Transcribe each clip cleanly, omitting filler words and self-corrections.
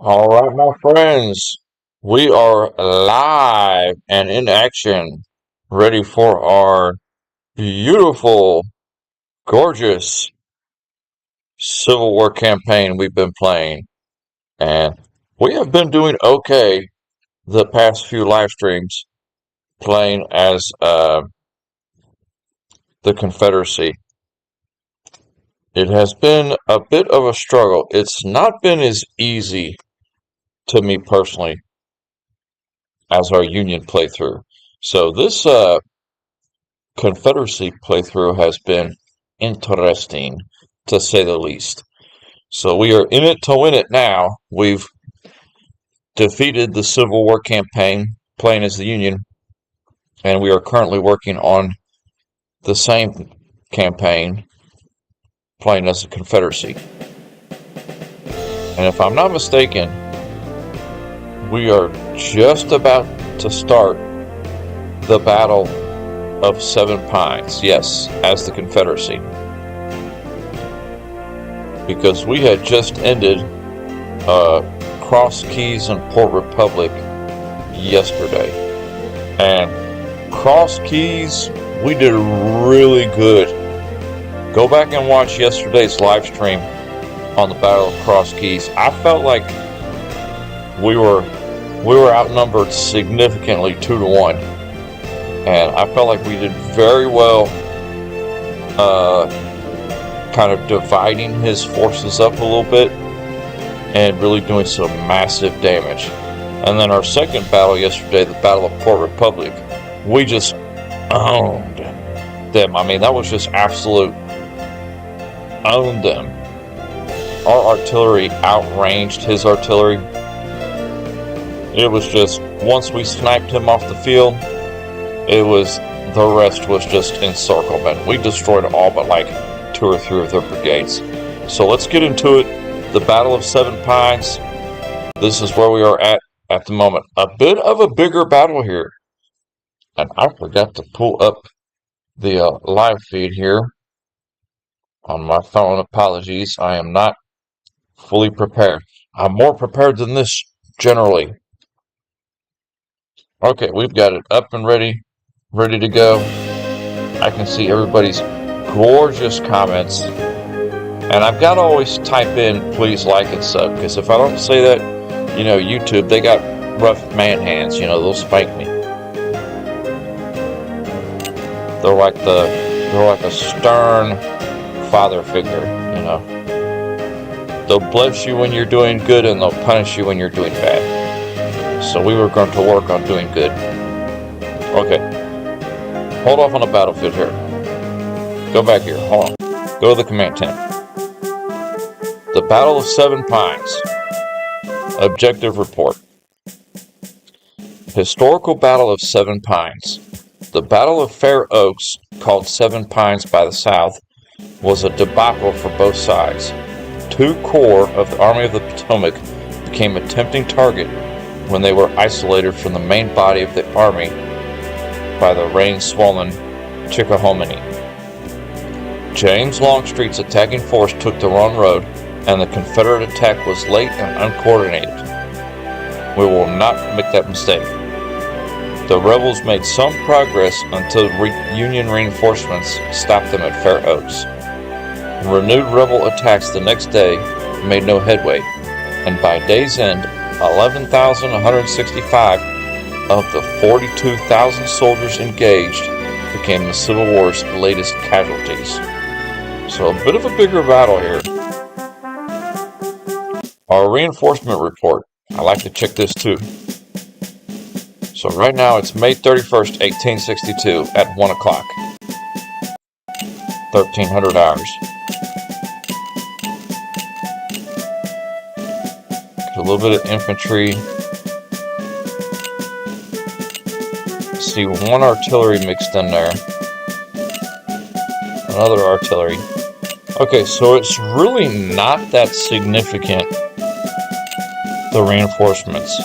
All right, my friends, we are live and in action, ready for our beautiful, gorgeous Civil War campaign we've been playing. And we have been doing okay the past few live streams playing as the Confederacy. It has been a bit of a struggle. It's not been as easy to me personally as our Union playthrough. So this Confederacy playthrough has been interesting, to say the least. So we are in it to win it now. We've defeated the Civil War campaign, playing as the Union, and we are currently working on the same campaign, playing as the Confederacy. And if I'm not mistaken, we are just about to start the Battle of Seven Pines, yes, as the Confederacy. Because we had just ended Cross Keys and Port Republic yesterday. And Cross Keys, we did really good. Go back and watch yesterday's live stream on the Battle of Cross Keys. I felt like we were outnumbered significantly 2-1. And I felt like we did very well kind of dividing his forces up a little bit and really doing some massive damage. And then our second battle yesterday, the Battle of Port Republic, we just owned them. I mean, that was just absolute owned them. Our artillery outranged his artillery. It was just, once we sniped him off the field, the rest was just encirclement. We destroyed all but like 2 or 3 of their brigades. So let's get into it. The Battle of Seven Pines. This is where we are at the moment. A bit of a bigger battle here. And I forgot to pull up the live feed here on my phone. Apologies. I am not fully prepared. I'm more prepared than this generally. Okay, we've got it up and ready to go. I can see everybody's gorgeous comments. And I've got to always type in, please like and sub, because if I don't say that, YouTube, they got rough man hands, they'll spank me. They're like a stern father figure, They'll bless you when you're doing good and they'll punish you when you're doing bad. So we were going to work on doing good. Okay. Hold off on the battlefield here. Go back here. Hold on. Go to the command tent. The Battle of Seven Pines. Objective report. Historical Battle of Seven Pines. The Battle of Fair Oaks, called Seven Pines by the South, was a debacle for both sides. 2 corps of the Army of the Potomac became a tempting target when they were isolated from the main body of the army by the rain-swollen Chickahominy. James Longstreet's attacking force took the wrong road, and the Confederate attack was late and uncoordinated. We will not make that mistake. The rebels made some progress until Union reinforcements stopped them at Fair Oaks. Renewed rebel attacks the next day made no headway, and by day's end, 11,165 of the 42,000 soldiers engaged became the Civil War's latest casualties. So a bit of a bigger battle here. Our reinforcement report. I like to check this too. So right now it's May 31st, 1862 at 1 o'clock. 1,300 hours. A little bit of infantry. See one artillery mixed in there. Another artillery. Okay, so it's really not that significant, the reinforcements.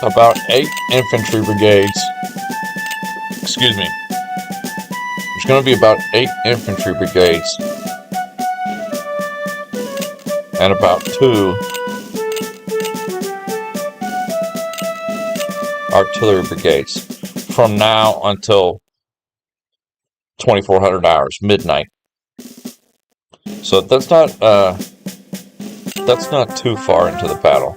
About 8 infantry brigades, going to be about 8 infantry brigades and about 2 artillery brigades from now until 2400 hours, midnight. So that's not too far into the battle.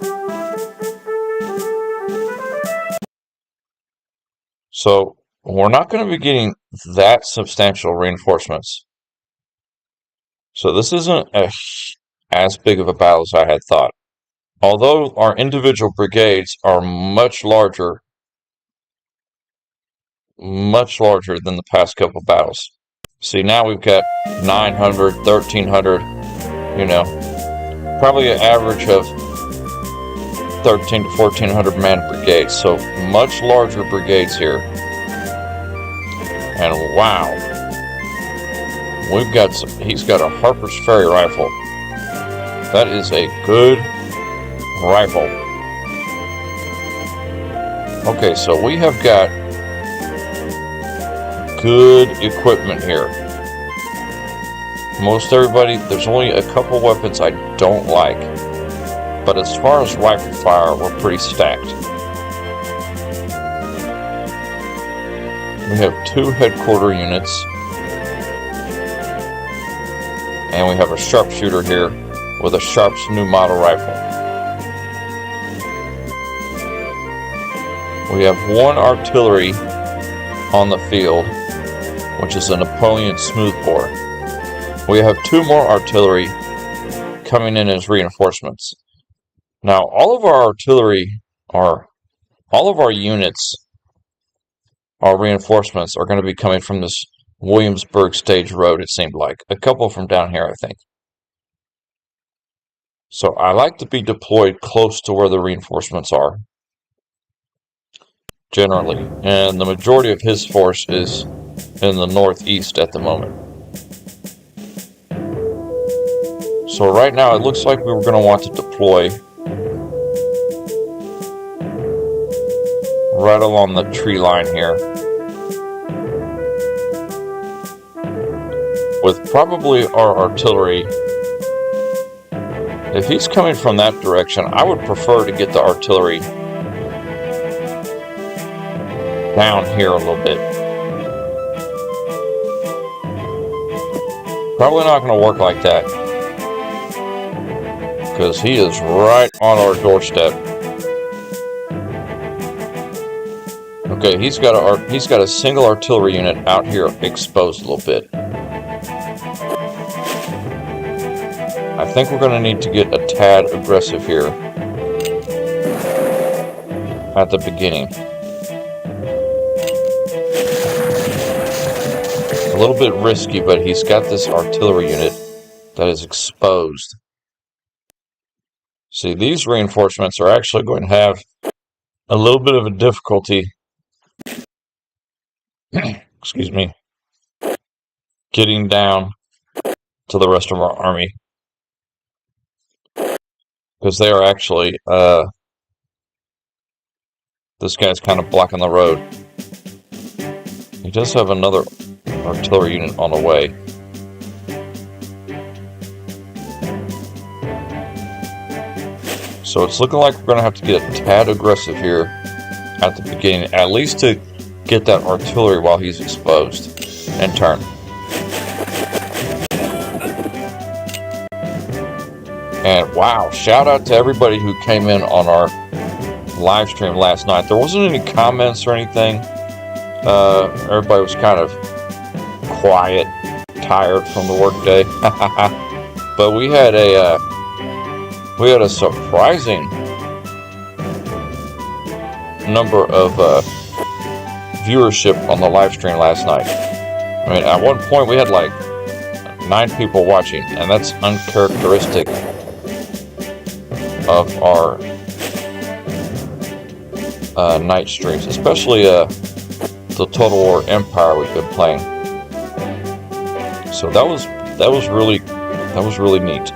So we're not going to be getting that substantial reinforcements. So this isn't as big of a battle as I had thought. Although our individual brigades are much larger than the past couple battles. See, now we've got 900, 1300, probably an average of 13 to 1400 man brigades. So much larger brigades here. And wow, he's got a Harper's Ferry rifle. That is a good rifle. Okay, so we have got good equipment here. Most everybody, there's only a couple weapons I don't like, but as far as rifle fire, we're pretty stacked. We have 2 headquarter units, and we have a sharpshooter here with a Sharp's new model rifle. We have 1 artillery on the field, which is a Napoleon smoothbore. We have 2 more artillery coming in as reinforcements. Now, all of our units, our reinforcements are going to be coming from this Williamsburg Stage Road, it seemed like. A couple from down here, I think. So I like to be deployed close to where the reinforcements are, generally. And the majority of his force is in the northeast at the moment. So right now it looks like we were going to want to deploy right along the tree line here, with probably our artillery. If he's coming from that direction, I would prefer to get the artillery down here a little bit. Probably not going to work like that, because he is right on our doorstep. Okay, he's got a single artillery unit out here exposed a little bit. I think we're going to need to get a tad aggressive here at the beginning. A little bit risky, but he's got this artillery unit that is exposed. See, these reinforcements are actually going to have a little bit of a difficulty excuse me, getting down to the rest of our army, because they are actually, this guy's kind of blocking the road. He does have another artillery unit on the way. So it's looking like we're going to have to get a tad aggressive here at the beginning, at least to get that artillery while he's exposed, and turn. And wow, shout out to everybody who came in on our live stream last night. There wasn't any comments or anything. Everybody was kind of quiet, tired from the workday. But we had a surprising number of viewership on the live stream last night. I mean, at one point we had like 9 people watching, and that's uncharacteristic of our night streams, especially the Total War Empire we've been playing. So that was really neat.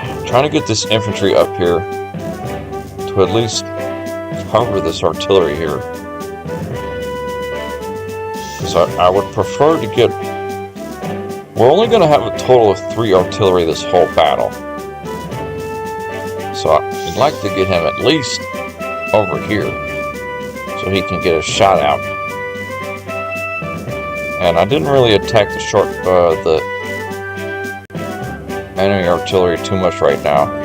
I'm trying to get this infantry up here to at least cover this artillery here, because So I would prefer to get... We're only going to have a total of 3 artillery this whole battle. So I'd like to get him at least over here, so he can get a shot out. And I didn't really attack the enemy artillery too much right now.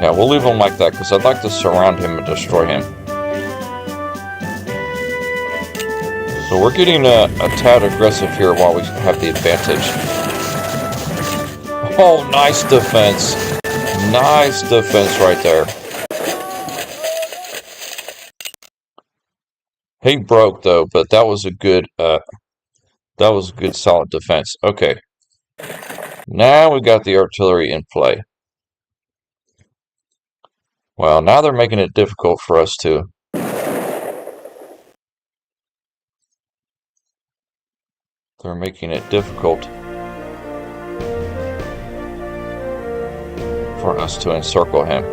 Yeah, we'll leave him like that because I'd like to surround him and destroy him. So we're getting a tad aggressive here while we have the advantage. Oh, nice defense. Nice defense right there. He broke though, but that was a good solid defense. Okay. Now we got the artillery in play. Well, now they're making it difficult for us to... They're making it difficult for us to encircle him.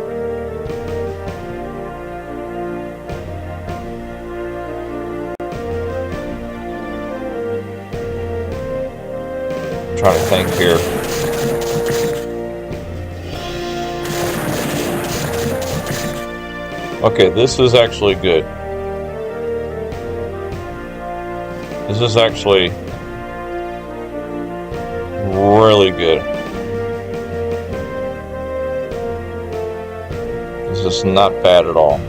I'm trying to think here. Okay, this is actually good. This is actually really good. This is not bad at all.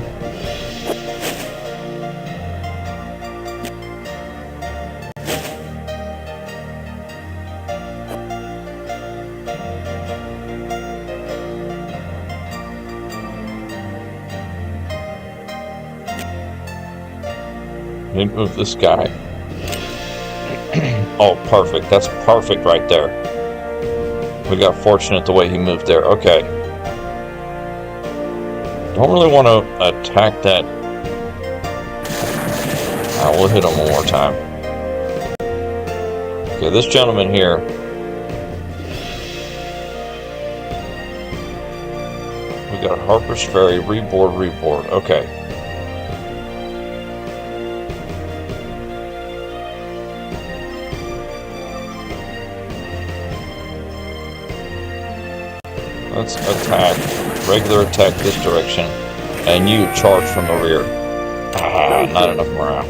Didn't move this guy. Oh, perfect. That's perfect right there. We got fortunate the way he moved there. Okay. Don't really want to attack that. We'll hit him one more time. Okay, this gentleman here. We got Harper's Ferry, reboard. Okay. Let's attack, regular attack this direction, and you charge from the rear. Not enough morale.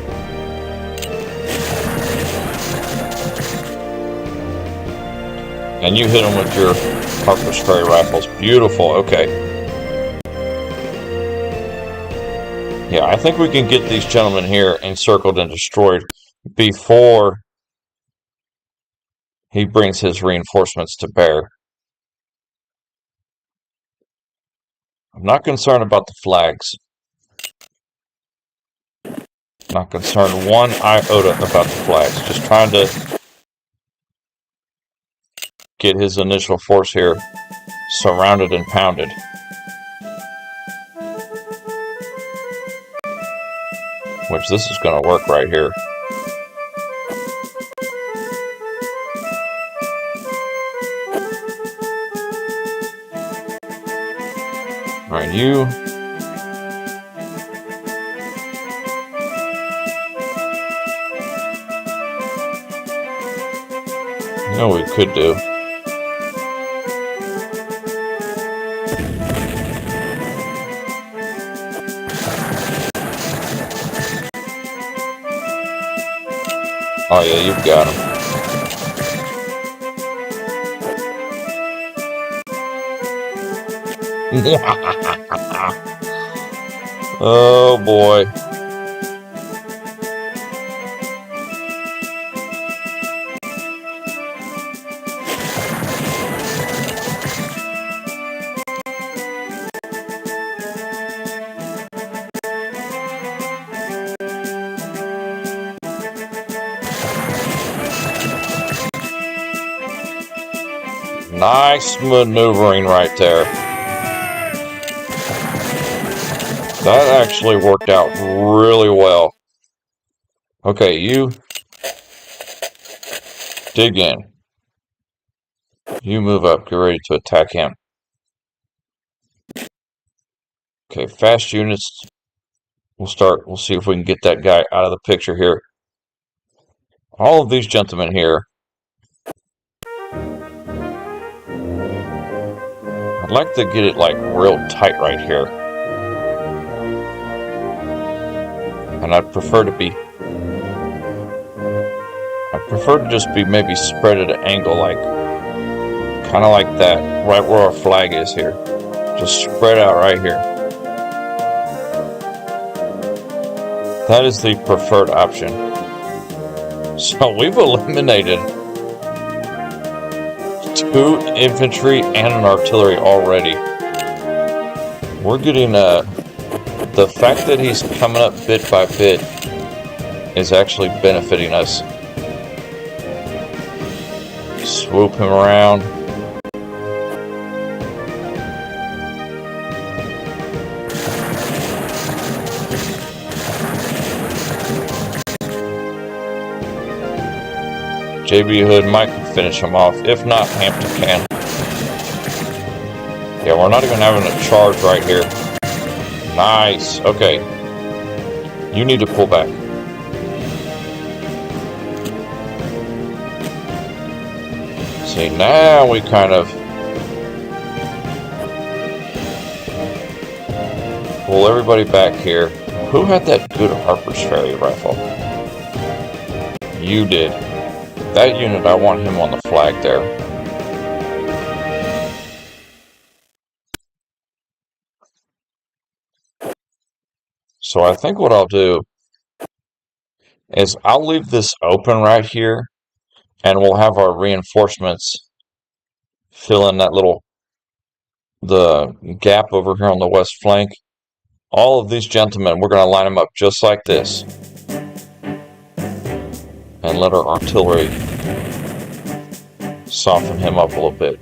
And you hit him with your Harper's Ferry rifles. Beautiful, okay. Yeah, I think we can get these gentlemen here encircled and destroyed before he brings his reinforcements to bear. I'm not concerned about the flags. Not concerned one iota about the flags. Just trying to get his initial force here surrounded and pounded. Which this is going to work right here. Alright, you... You know what we could do? Oh yeah, you've got him. Oh boy. Nice maneuvering right there. That actually worked out really well. Okay, you dig in. You move up. Get ready to attack him. Okay, fast units. We'll see if we can get that guy out of the picture here. All of these gentlemen here. I'd like to get it like real tight right here. And I'd prefer to just be maybe spread at an angle, like kind of like that, right where our flag is here. Just spread out right here. That is the preferred option. So we've eliminated 2 infantry and an artillery already. We're getting the fact that he's coming up bit by bit is actually benefiting us. Swoop him around. JB Hood might finish him off. If not, Hampton can. Yeah, we're not even having a charge right here. Nice. Okay. You need to pull back. See, now we kind of pull everybody back here. Who had that good Harper's Ferry rifle? You did. That unit, I want him on the flag there. So I think what I'll do is I'll leave this open right here, and we'll have our reinforcements fill in that the gap over here on the west flank. All of these gentlemen, we're going to line them up just like this. And let our artillery soften him up a little bit.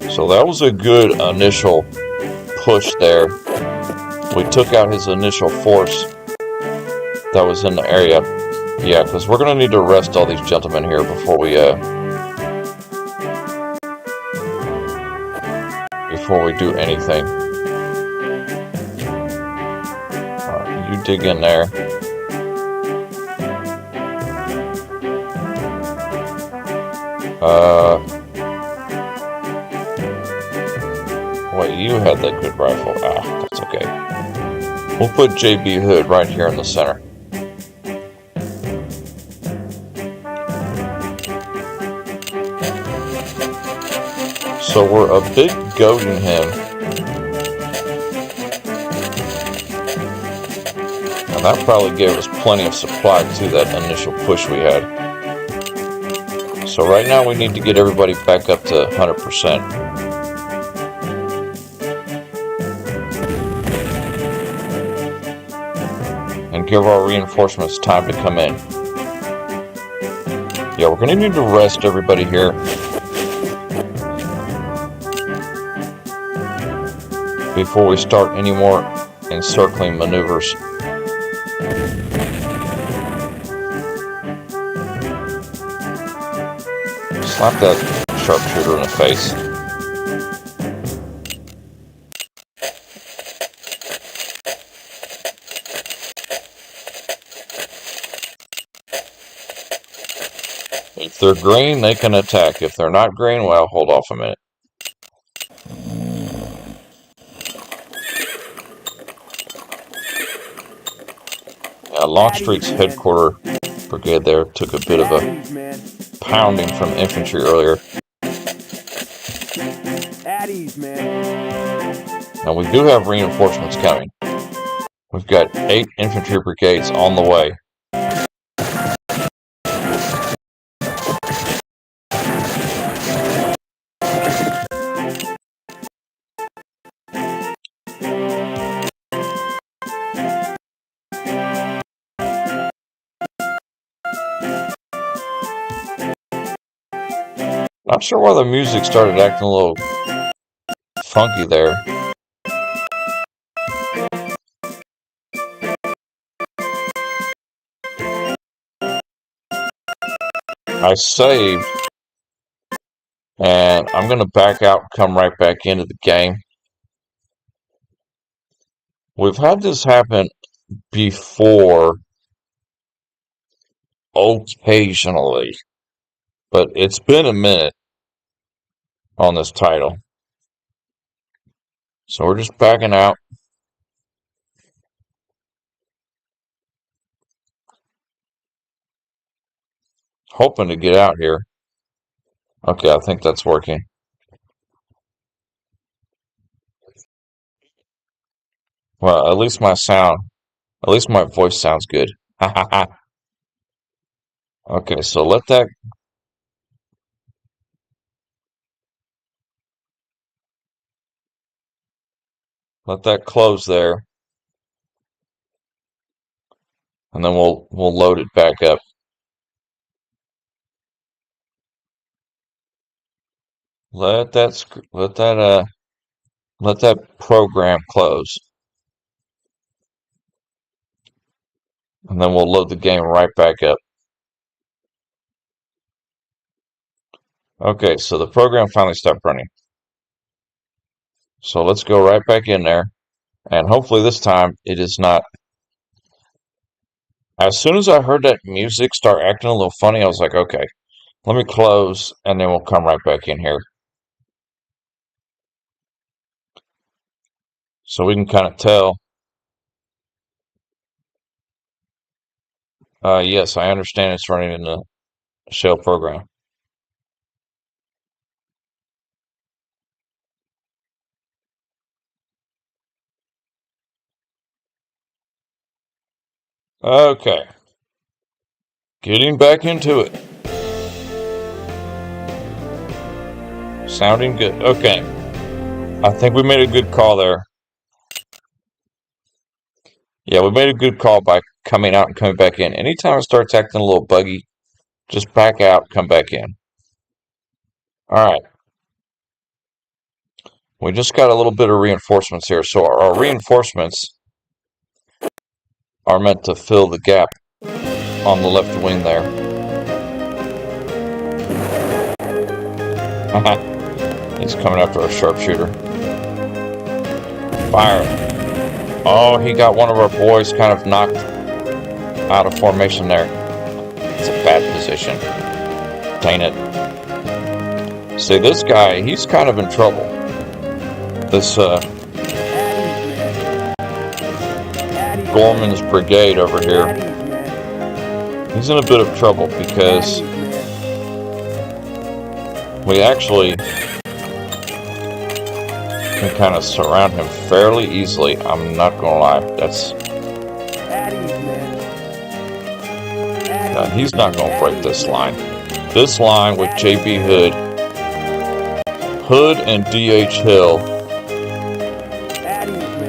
So that was a good initial push there. We took out his initial force that was in the area. Yeah, because we're going to need to arrest all these gentlemen here before we do anything. Alright, you dig in there. Wait, you had that good rifle. Ah, that's okay. We'll put JB Hood right here in the center. So we're a bit goading him. And that probably gave us plenty of supply to that initial push we had. So right now we need to get everybody back up to 100%. And give our reinforcements time to come in. Yeah, we're going to need to rest everybody here. Before we start any more encircling maneuvers. Slap that sharpshooter in the face. If they're green, they can attack. If they're not green, well, hold off a minute. Longstreet's headquarter brigade there took a bit of a pounding from infantry earlier. Now we do have reinforcements coming. We've got 8 infantry brigades on the way. Not sure why the music started acting a little funky there. I saved, and I'm going to back out and come right back into the game. We've had this happen before, occasionally, but it's been a minute on this title. So we're just backing out. Hoping to get out here. Okay, I think that's working. Well, at least my voice sounds good. Okay, so let that close there, and then we'll load it back up. Let that program close, and then we'll load the game right back up. Okay, so the program finally stopped running. So let's go right back in there, and hopefully this time it is not. As soon as I heard that music start acting a little funny, I was like, okay, let me close, and then we'll come right back in here. So we can kind of tell. Yes, I understand it's running in the shell program. Okay. Getting back into it. Sounding good. Okay. I think we made a good call there. Yeah, we made a good call by coming out and coming back in. Anytime it starts acting a little buggy, just back out, come back in. Alright. We just got a little bit of reinforcements here. So our reinforcements are meant to fill the gap on the left wing there. He's coming after a sharpshooter. Fire. Oh, he got one of our boys kind of knocked out of formation there. It's a bad position. Dang it. See, this guy, he's kind of in trouble. This Gorman's brigade over here. He's in a bit of trouble because we actually can kind of surround him fairly easily. I'm not gonna lie. He's not gonna break this line. This line with JB Hood and DH Hill,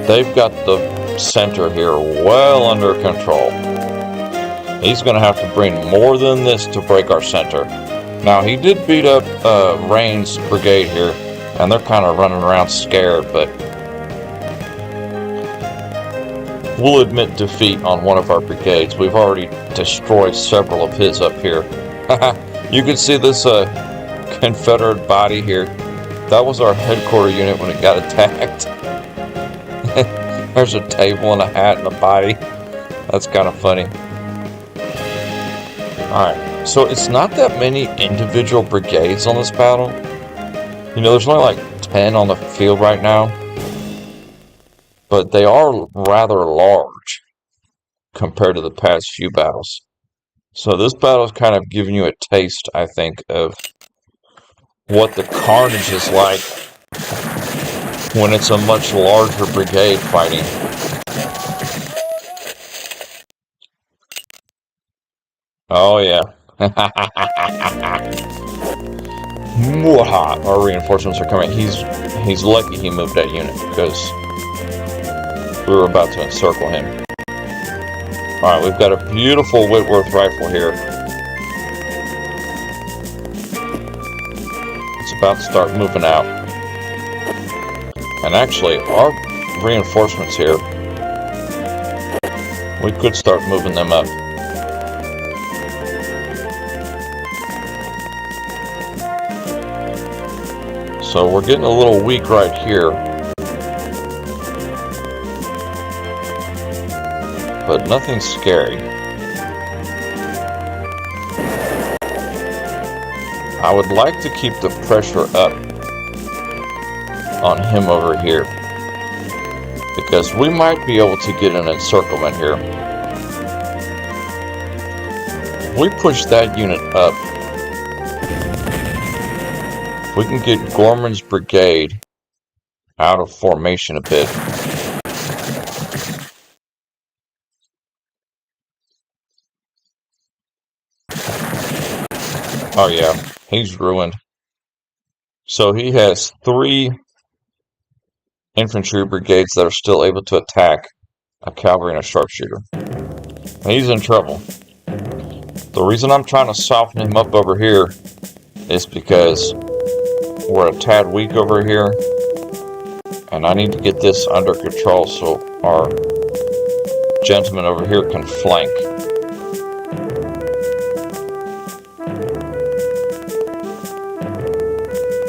they've got the center here well under control. He's gonna have to bring more than this to break our center. Now he did beat up Rain's brigade here, and they're kind of running around scared, but we'll admit defeat on one of our brigades. We've already destroyed several of his up here. You can see this Confederate body here. That was our headquarters unit when it got attacked. There's a table and a hat and a body. That's kind of funny. Alright, so it's not that many individual brigades on this battle. You know, there's only like 10 on the field right now. But they are rather large compared to the past few battles. So this battle is kind of giving you a taste, I think, of what the carnage is like when it's a much larger brigade fighting. Oh yeah. Our reinforcements are coming. He's lucky he moved that unit because we were about to encircle him. Alright, we've got a beautiful Whitworth rifle here. It's about to start moving out. And actually, our reinforcements here, we could start moving them up. So we're getting a little weak right here. but nothing scary. I would like to keep the pressure up on him over here, because we might be able to get an encirclement here. If we push that unit up, if we can get Gorman's brigade out of formation a bit. Oh yeah, he's ruined. So he has 3 infantry brigades that are still able to attack a cavalry and a sharpshooter. He's in trouble. The reason I'm trying to soften him up over here is because we're a tad weak over here, and I need to get this under control so our gentleman over here can flank.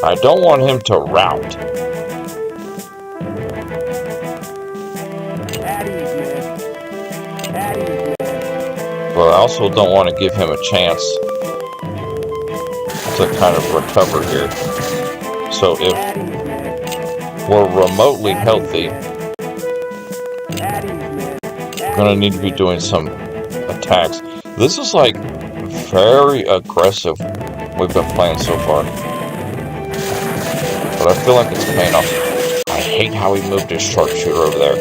I don't want him to rout. But I also don't want to give him a chance to kind of recover here. So if we're remotely healthy, we're going to need to be doing some attacks. This is like very aggressive we've been playing so far. But I feel like it's paying off. I hate how he moved his sharpshooter over there.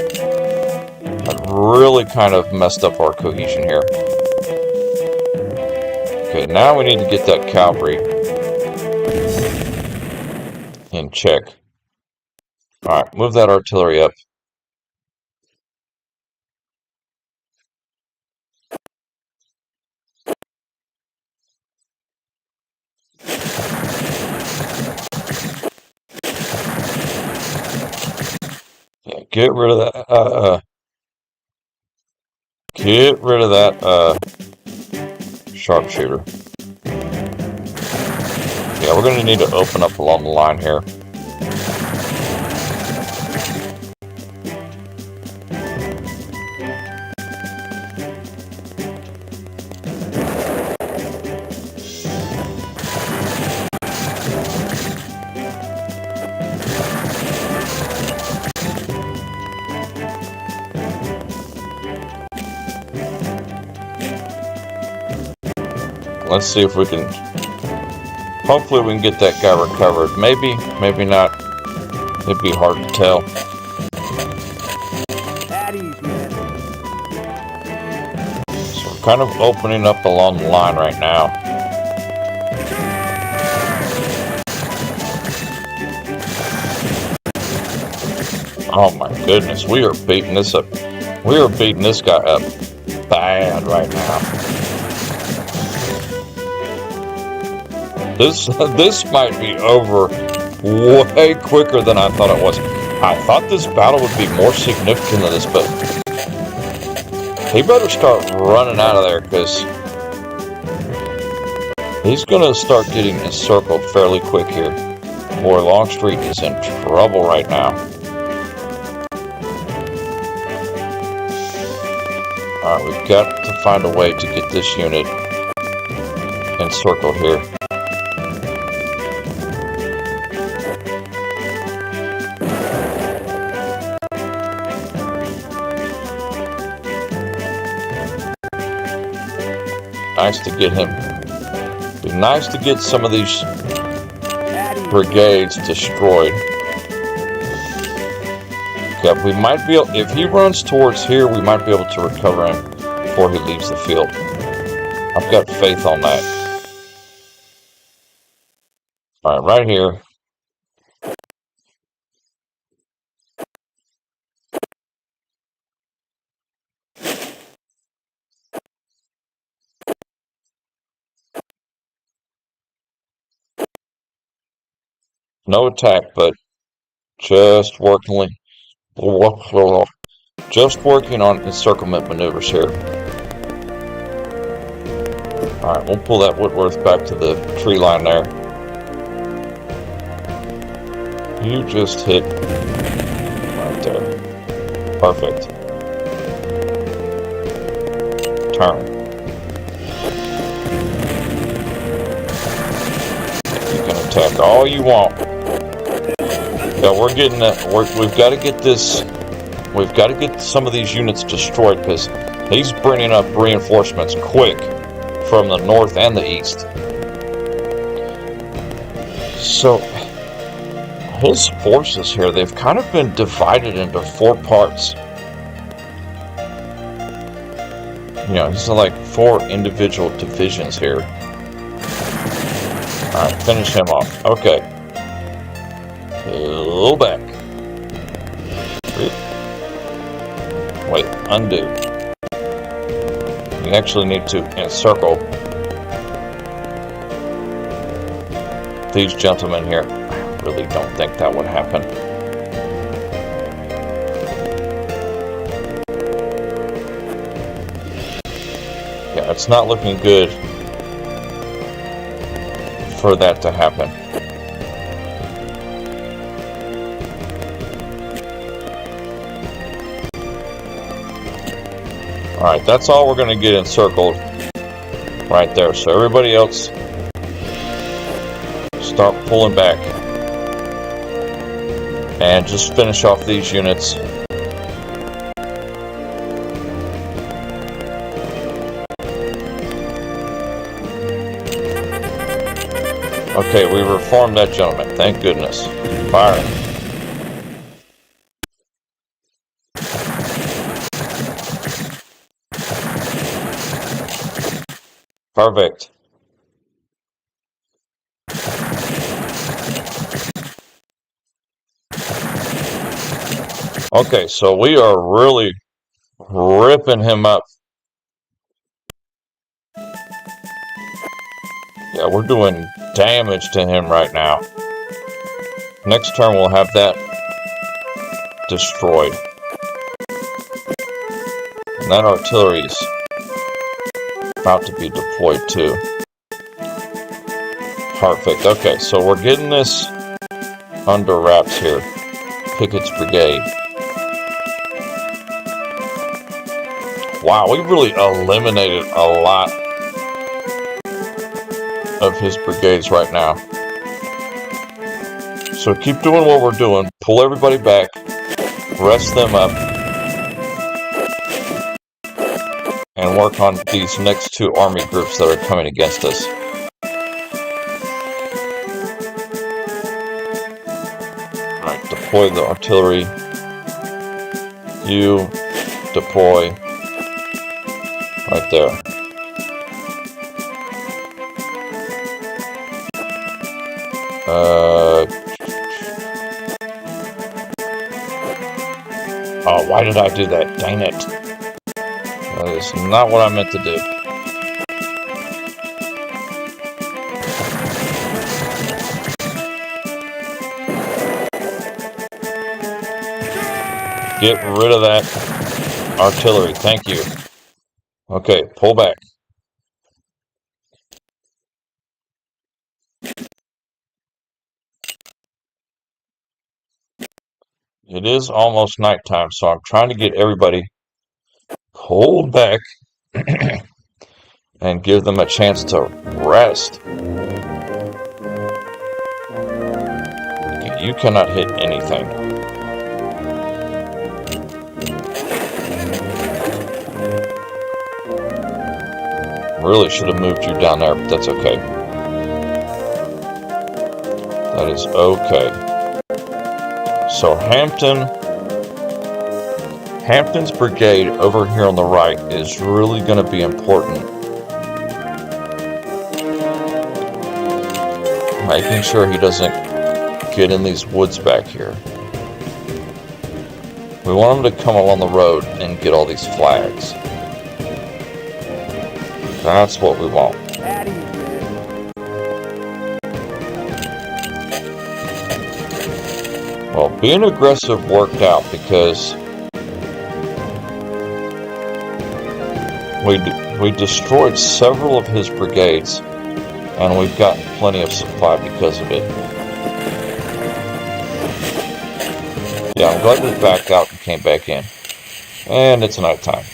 That really kind of messed up our cohesion here. Okay, now we need to get that cavalry in check. Alright, move that artillery up. Yeah, get rid of that, get rid of that, sharpshooter. Yeah, we're going to need to open up along the line here. Let's see if we can, hopefully we can get that guy recovered. Maybe, maybe not. It'd be hard to tell. So we're kind of opening up along the line right now. Oh my goodness, we are beating this up. We are beating this guy up bad right now. This might be over way quicker than I thought it was. I thought this battle would be more significant than this, but he better start running out of there, because he's going to start getting encircled fairly quick here. Boy, Longstreet is in trouble right now. Alright, we've got to find a way to get this unit encircled here. Nice to get him. Be nice to get some of these brigades destroyed. Okay, we might be able, if he runs towards here, we might be able to recover him before he leaves the field. I've got faith on that. Alright, right here. No attack, but just working on encirclement maneuvers here. Alright, we'll pull that Whitworth back to the tree line there. You just hit right there. Perfect. turn. You can attack all you want. Yeah, we're getting that. We've got to get this. We've got to get some of these units destroyed because he's bringing up reinforcements quick from the north and the east. So his forces here, they've kind of been divided into 4 parts. You know, he's like 4 individual divisions here. Alright, finish him off. Okay. Pull back. Wait, undo. You actually need to encircle these gentlemen here. I really don't think that would happen. Yeah, it's not looking good for that to happen. Alright, that's all we're going to get encircled right there. So everybody else, start pulling back. And just finish off these units. Okay, we reformed that gentleman. Thank goodness. Fire. Perfect. Okay, so we are really ripping him up. Yeah, we're doing damage to him right now. Next turn we'll have that destroyed. And that artillery is about to be deployed too. Perfect. Okay, so we're getting this under wraps here. Pickett's brigade. Wow, we really eliminated a lot of his brigades right now. So keep doing what we're doing. Pull everybody back. Rest them up. And work on these next 2 army groups that are coming against us. Alright, deploy the artillery. You deploy right there. Oh, why did I do that? Dang it. That is not what I meant to do. Get rid of that artillery. Thank you. Okay, pull back. It is almost nighttime, so I'm trying to get everybody pulled back and give them a chance to rest. You cannot hit anything. Really should have moved you down there, but that's okay. That is okay. So Hampton's brigade over here on the right is really going to be important. Making sure he doesn't get in these woods back here. We want him to come along the road and get all these flags. That's what we want. Well, being aggressive worked out because we destroyed several of his brigades, and we've gotten plenty of supply because of it. Yeah, I'm glad we backed out and came back in. And it's nighttime.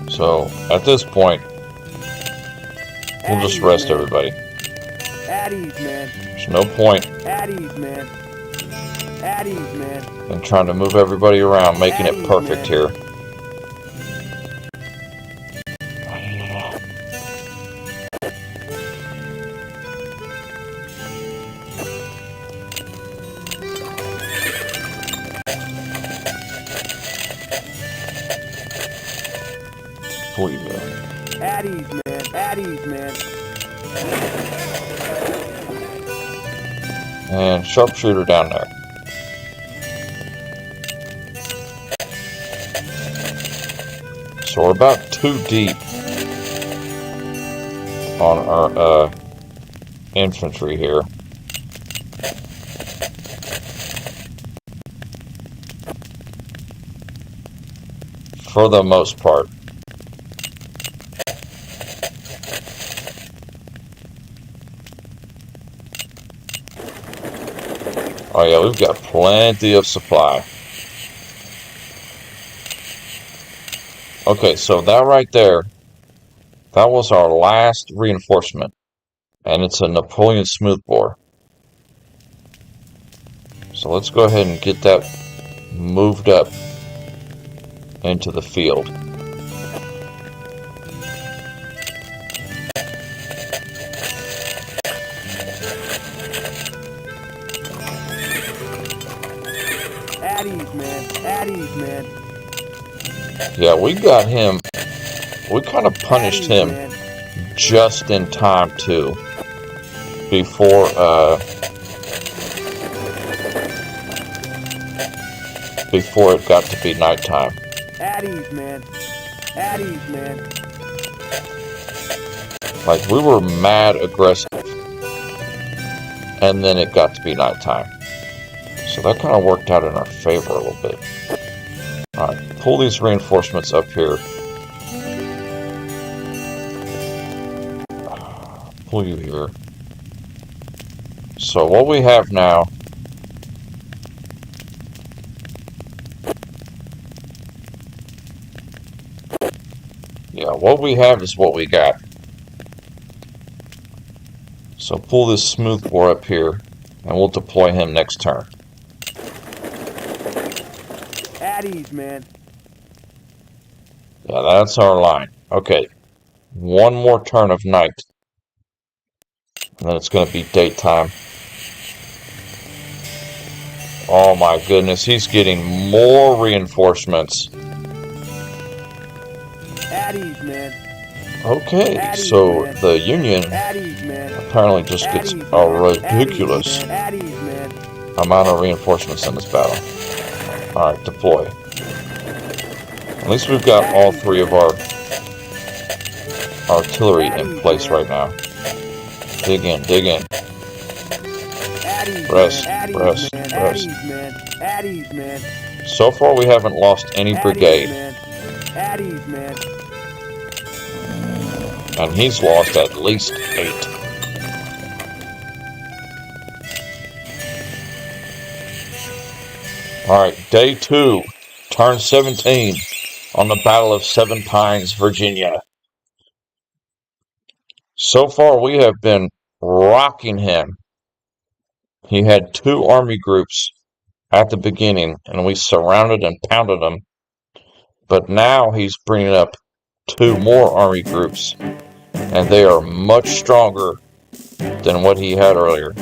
So, at this point, we'll just rest everybody. At ease, man. There's no point At ease, man. At ease, man. in trying to move everybody around, making it perfect here. At ease, man. At ease, man. And sharpshooter down there. So we're about 2 deep on our infantry here. For the most part. Oh yeah, we've got plenty of supply. Okay, so that right there, that was our last reinforcement. And it's a Napoleon smoothbore. So let's go ahead and get that moved up into the field. At ease, man. At ease, man. Yeah, we got him. We kind of punished him just in time too. Before it got to be nighttime. At ease, man. At ease, man. Like, we were mad aggressive. And then it got to be nighttime. So that kind of worked out in our favor a little bit. Alright, pull these reinforcements up here. Pull you here. So what we have now... Yeah, what we have is what we got. So pull this smoothbore up here, and we'll deploy him next turn. At ease, man. Yeah, that's our line. Okay, one more turn of night. And then it's going to be daytime. Oh my goodness, he's getting more reinforcements. At ease, man. Okay, so the Union apparently just gets a ridiculous amount of reinforcements in this battle. Alright, deploy. At least we've got all 3 of our artillery in place right now. Dig in, dig in. Rest, rest, rest. So far we haven't lost any brigade. And he's lost at least 8. Alright, day 2, turn 17 on the Battle of Seven Pines, Virginia. So far we have been rocking him. He had 2 army groups at the beginning, and we surrounded and pounded him. But now he's bringing up 2 more army groups, and they are much stronger than what he had earlier.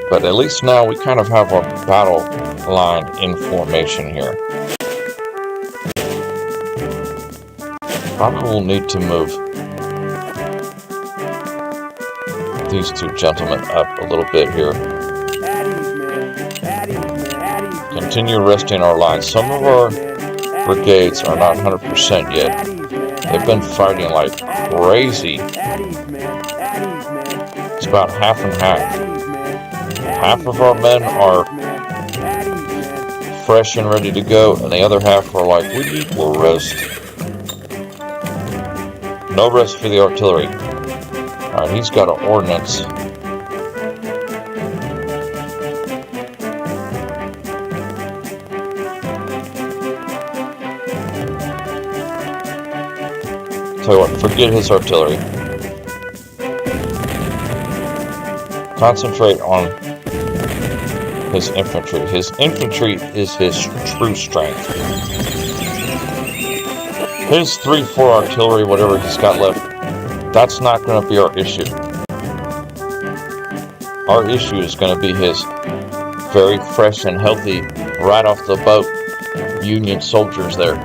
But at least now we kind of have our battle line in formation here. Probably will need to move these 2 gentlemen up a little bit here. Continue resting our lines. Some of our brigades are not 100% yet. They've been fighting like crazy. It's about half and half. Half of our men are fresh and ready to go, and the other half are like, we need more rest. No rest for the artillery. Alright, he's got an ordnance. tell you what, forget his artillery. Concentrate on his infantry. His infantry is his true strength. His 3-4 artillery, whatever he's got left, that's not going to be our issue. Our issue is going to be his very fresh and healthy, right off the boat, Union soldiers there.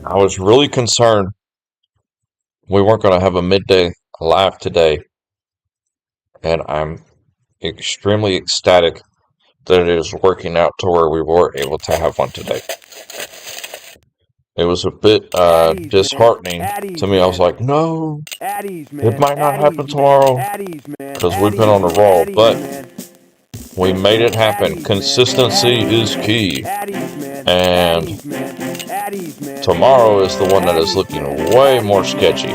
I was really concerned we weren't going to have a midday live today, and I'm extremely ecstatic that it is working out to where we were able to have one today. It was a bit disheartening to me. I was like, no, it might not happen tomorrow because we've been on a roll, but we made it happen. Consistency is key. And tomorrow is the one that is looking way more sketchy.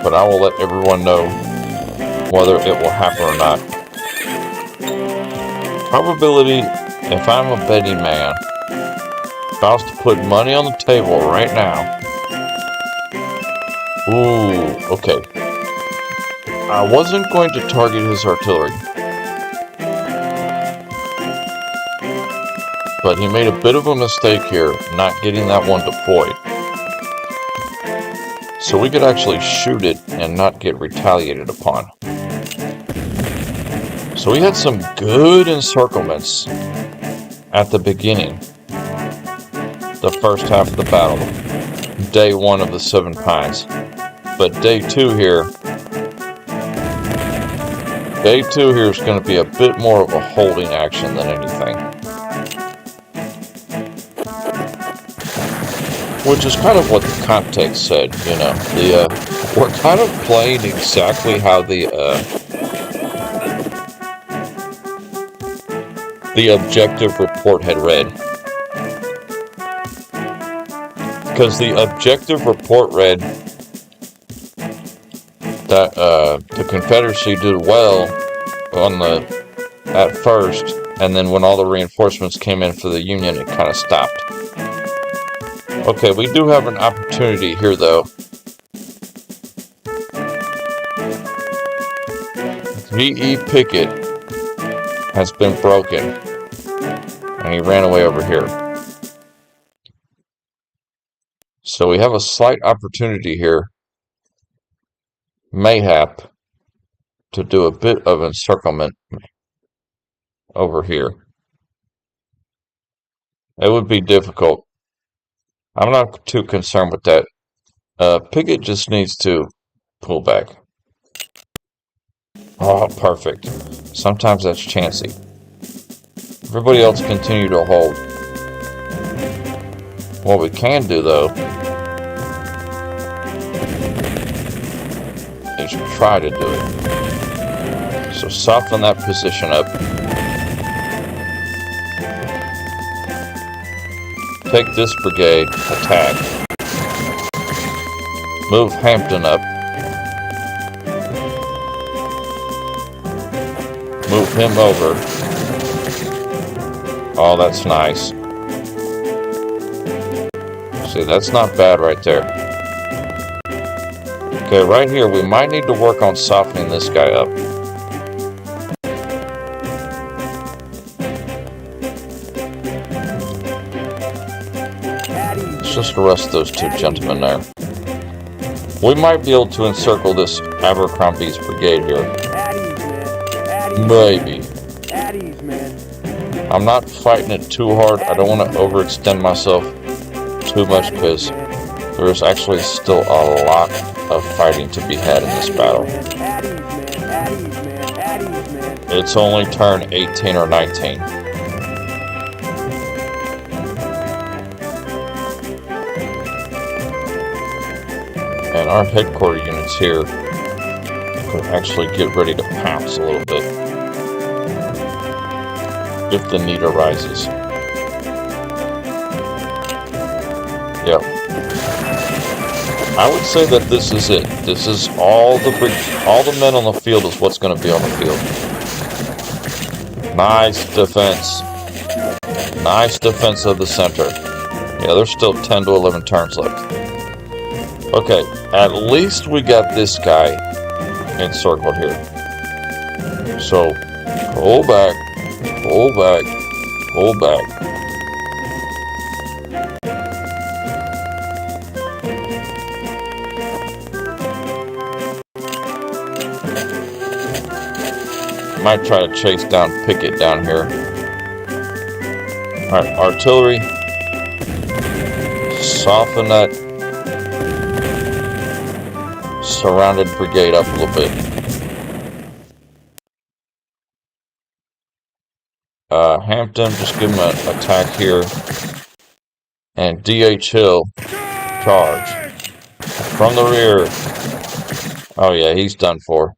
But I will let everyone know whether it will happen or not. Probability, if I'm a betting man, if I was to put money on the table right now. Ooh, okay. I wasn't going to target his artillery. But he made a bit of a mistake here, not getting that one deployed. So we could actually shoot it and not get retaliated upon. So we had some good encirclements at the beginning. The first half of the battle. Day 1 of the 7 Pines. But day 2 here is going to be a bit more of a holding action than anything. Which is kind of what the context said, you know. We're kind of playing exactly how the objective report had read. Because the objective report read that the Confederacy did well at first, and then when all the reinforcements came in for the Union, it kind of stopped. Okay, we do have an opportunity here, though. V.E. Pickett has been broken, and he ran away over here. So we have a slight opportunity here, mayhap, to do a bit of encirclement over here. It would be difficult. I'm not too concerned with that. Pickett just needs to pull back. Oh, perfect. Sometimes that's chancy. Everybody else continue to hold. What we can do, though, is try to do it. So soften that position up. Take this brigade, attack. Move Hampton up. Move him over. Oh, that's nice. See, that's not bad right there. Okay, right here, we might need to work on softening this guy up. Let's just arrest those 2 gentlemen there. We might be able to encircle this Abercrombie's brigade here. Maybe. I'm not fighting it too hard. I don't want to overextend myself too much because there is actually still a lot of fighting to be had in this battle. It's only turn 18 or 19. And our headquarters units here could actually get ready to pounce a little bit if the need arises. Yep. I would say that this is it. This is all the men on the field is what's going to be on the field. Nice defense. Nice defense of the center. Yeah, there's still 10 to 11 turns left. Okay, at least we got this guy encircled here. So, pull back, pull back, pull back. Might try to chase down Pickett down here. Alright, artillery. Soften that surrounded brigade up a little bit. Hampton, just give him an attack here. And D.H. Hill, charge. From the rear. Oh yeah, he's done for.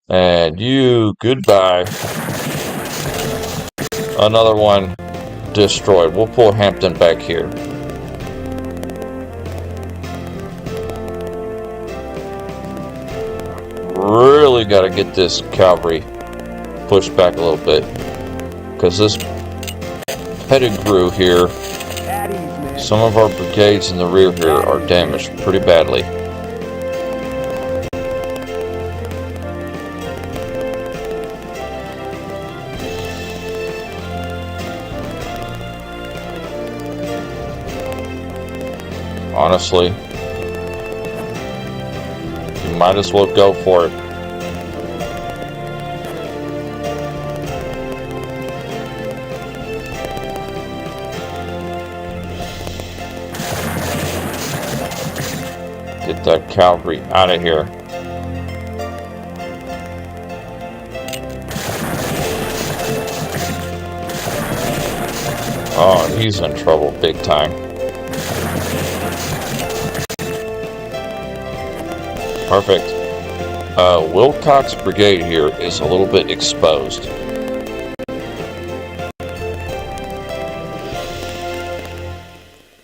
And you, goodbye. Another one destroyed. We'll pull Hampton back here. Really got to get this cavalry pushed back a little bit. Because this Pettigrew here, some of our brigades in the rear here are damaged pretty badly. Honestly, you might as well go for it. Get that cavalry out of here. Oh, he's in trouble big time. Perfect. Wilcox Brigade here is a little bit exposed.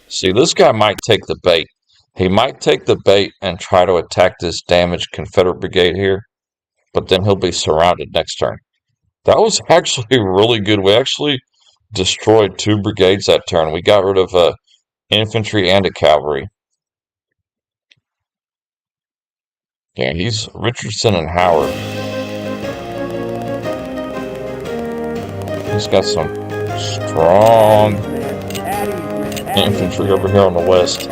See, this guy might take the bait. He might take the bait and try to attack this damaged Confederate brigade here, but then he'll be surrounded next turn. That was actually really good. We actually destroyed 2 brigades that turn. We got rid of infantry and a cavalry. Yeah, he's Richardson and Howard. He's got some strong infantry over here on the west.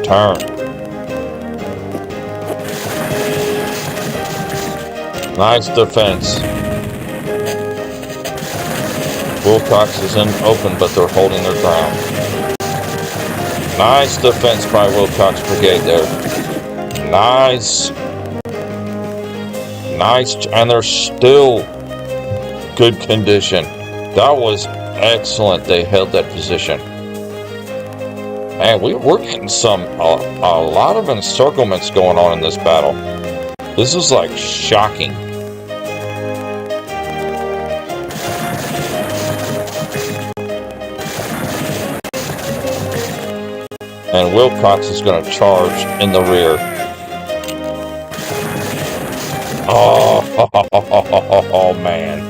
Turn. Nice defense. Wilcox is in open, but they're holding their ground. Nice defense by Wilcox Brigade there. Nice. Nice, and they're still good condition. That was excellent. They held that position. Man, we're getting a lot of encirclements going on in this battle. This is like shocking. And Wilcox is going to charge in the rear. Oh, man.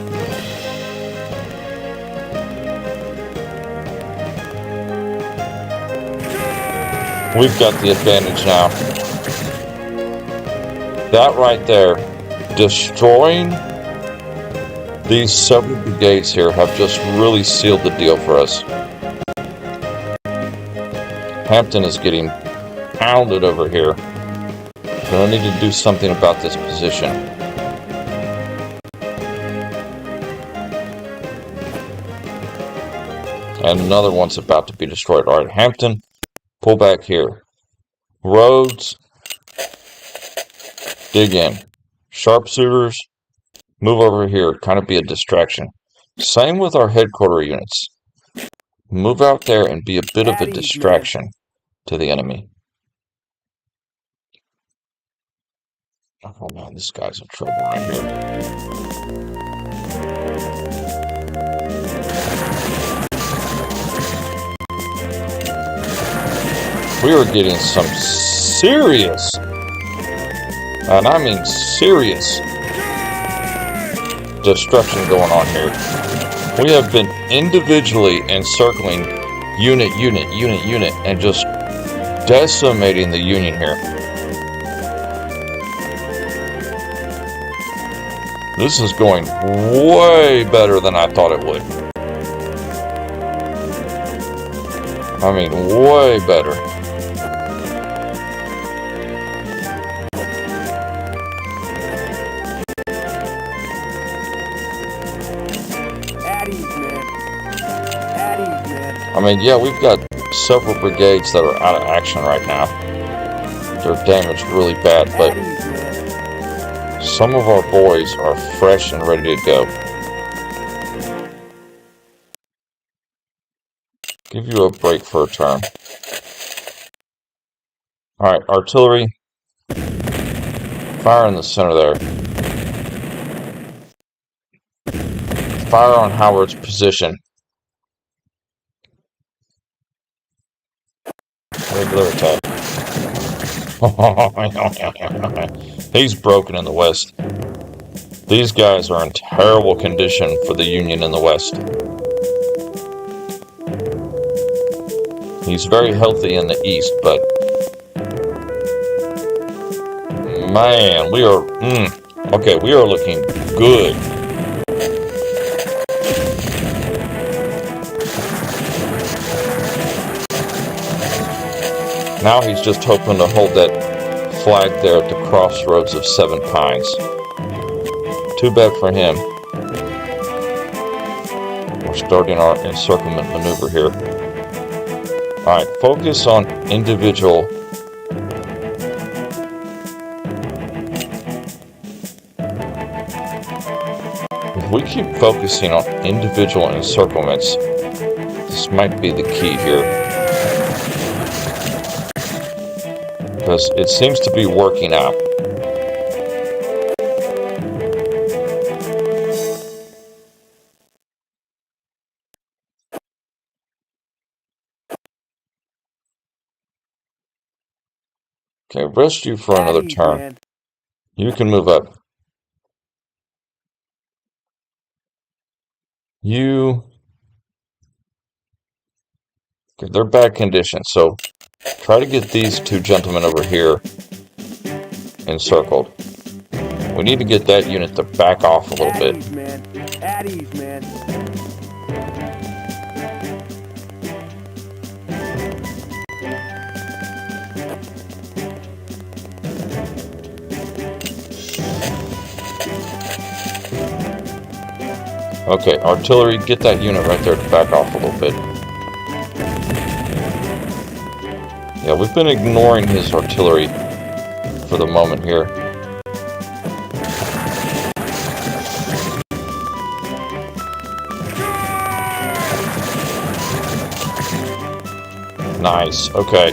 We've got the advantage now. That right there, destroying these several brigades here have just really sealed the deal for us. Hampton is getting pounded over here. Gonna need to do something about this position. And another one's about to be destroyed. Alright, Hampton, pull back here. Rhodes, dig in. Sharpshooters, move over here. Kind of be a distraction. Same with our headquarter units. Move out there and be a bit of a distraction to the enemy. Oh man, this guy's in trouble right here. We are getting some serious And I mean serious destruction going on here. We have been individually encircling unit, and just decimating the Union here. This is going way better than I thought it would. I mean, way better. I mean, yeah, we've got several brigades that are out of action right now. They're damaged really bad, but some of our boys are fresh and ready to go. Give you a break for a turn. Alright, artillery. Fire in the center there. Fire on Howard's position. Regular attack. He's broken in the west. These guys are in terrible condition for the Union in the west. He's very healthy in the east, but man, we are okay, we are looking good. Now he's just hoping to hold that flag there at the crossroads of Seven Pines. Too bad for him. We're starting our encirclement maneuver here. Alright, focus on individual. If we keep focusing on individual encirclements, this might be the key here. Because it seems to be working out. Okay, rest you for another turn. Man. You can move up. You... Okay, they're bad condition, so try to get these two gentlemen over here encircled. We need to get that unit to back off a little bit. At ease, man. Okay, artillery, get that unit right there to back off a little bit. Yeah, we've been ignoring his artillery for the moment here. Nice, okay.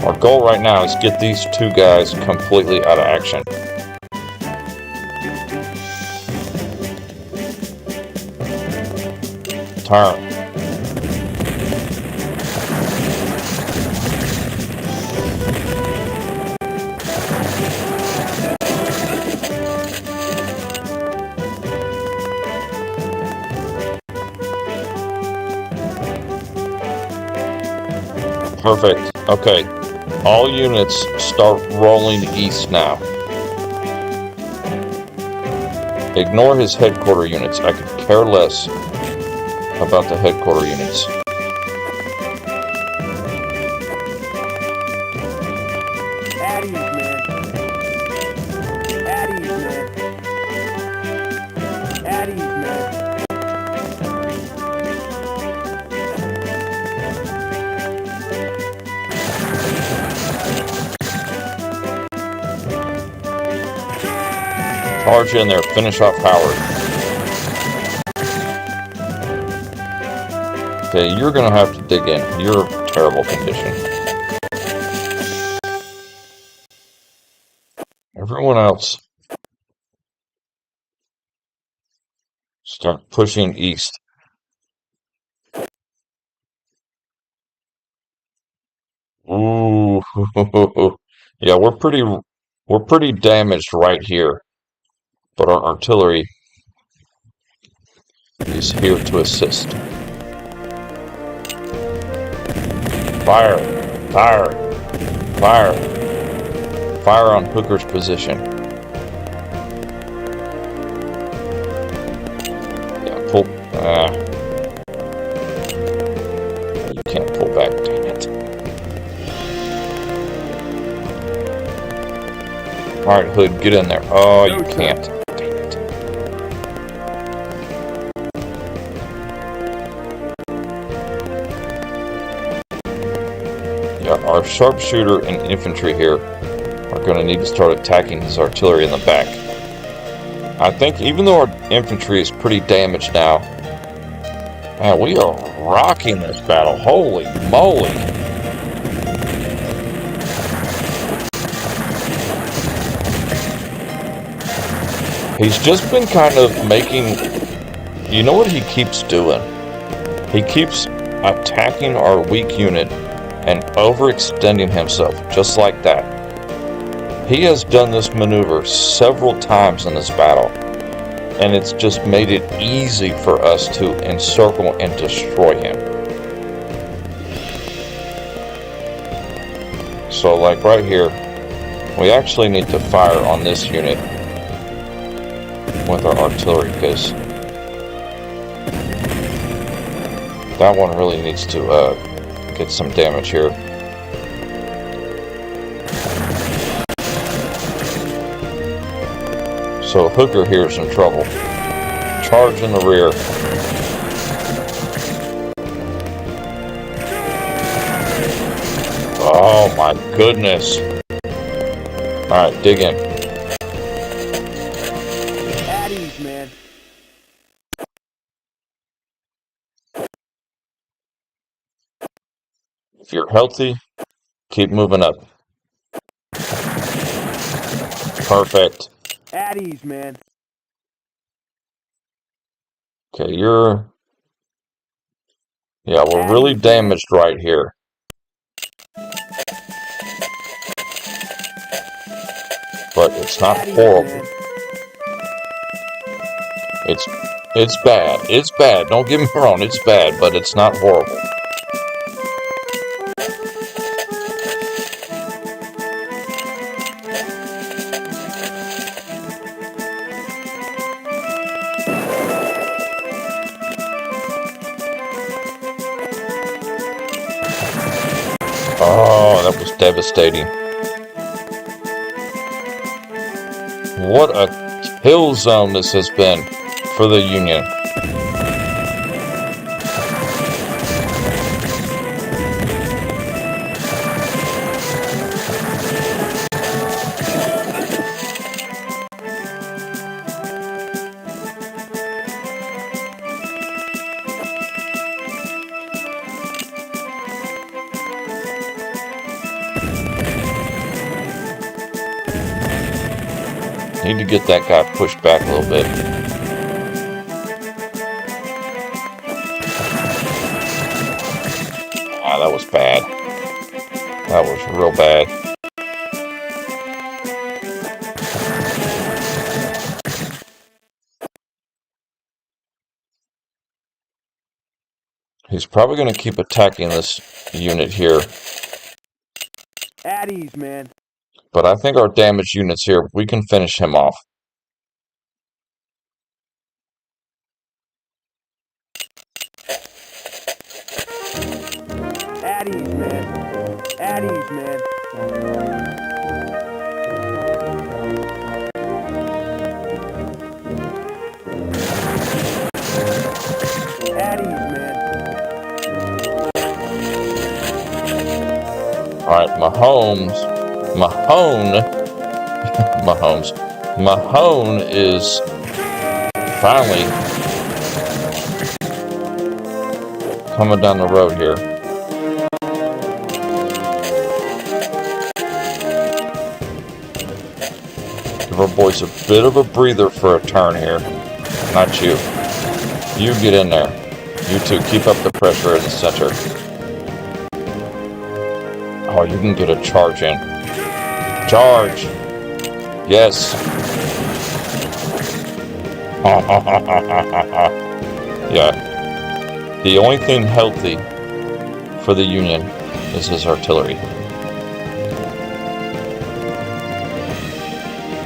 Our goal right now is get these two guys completely out of action. Turn. Perfect. Okay. All units start rolling east now. Ignore his headquarter units. I could care less about the headquarter units. At ease, man. At ease, man. At ease, man. Charge in there. Finish off Howard. Okay, you're going to have to dig in. You're in terrible condition. Everyone else, start pushing east. Ooh, yeah, we're pretty damaged right here, but our artillery is here to assist. Fire! Fire! Fire! Fire on Hooker's position. Yeah, pull. You can't pull back, dang it. Alright, Hood, get in there. Oh, you can't. Dang it. Yeah, our sharpshooter and infantry here are going to need to start attacking his artillery in the back. I think even though our infantry is pretty damaged now, man, we are rocking this battle. Holy moly. He's just been kind of making, you know what he keeps doing? He keeps attacking our weak unit and overextending himself, just like that. He has done this maneuver several times in this battle, and it's just made it easy for us to encircle and destroy him. So like right here, we actually need to fire on this unit with our artillery, because that one really needs to get some damage here. So Hooker here is in trouble. Charge in the rear. Oh my goodness. Alright, dig in. At ease, man. If you're healthy, keep moving up. Perfect. At ease, man. Okay, yeah, we're really damaged right here. But it's not horrible. It's bad. It's bad. Don't get me wrong, it's bad, but it's not horrible. Oh, that was devastating. What a kill zone this has been for the Union. Need to get that guy pushed back a little bit. Ah, that was bad. That was real bad. He's probably going to keep attacking this unit here. At ease, man. But I think our damaged units here, we can finish him off. At ease, man. At ease, man. At ease, man. Alright, Mahone is finally coming down the road here. Give our boys a bit of a breather for a turn here. Not you. You get in there. You two, keep up the pressure in the center. Oh, you can get a charge in. Charge! Yes! Yeah. The only thing healthy for the Union is his artillery.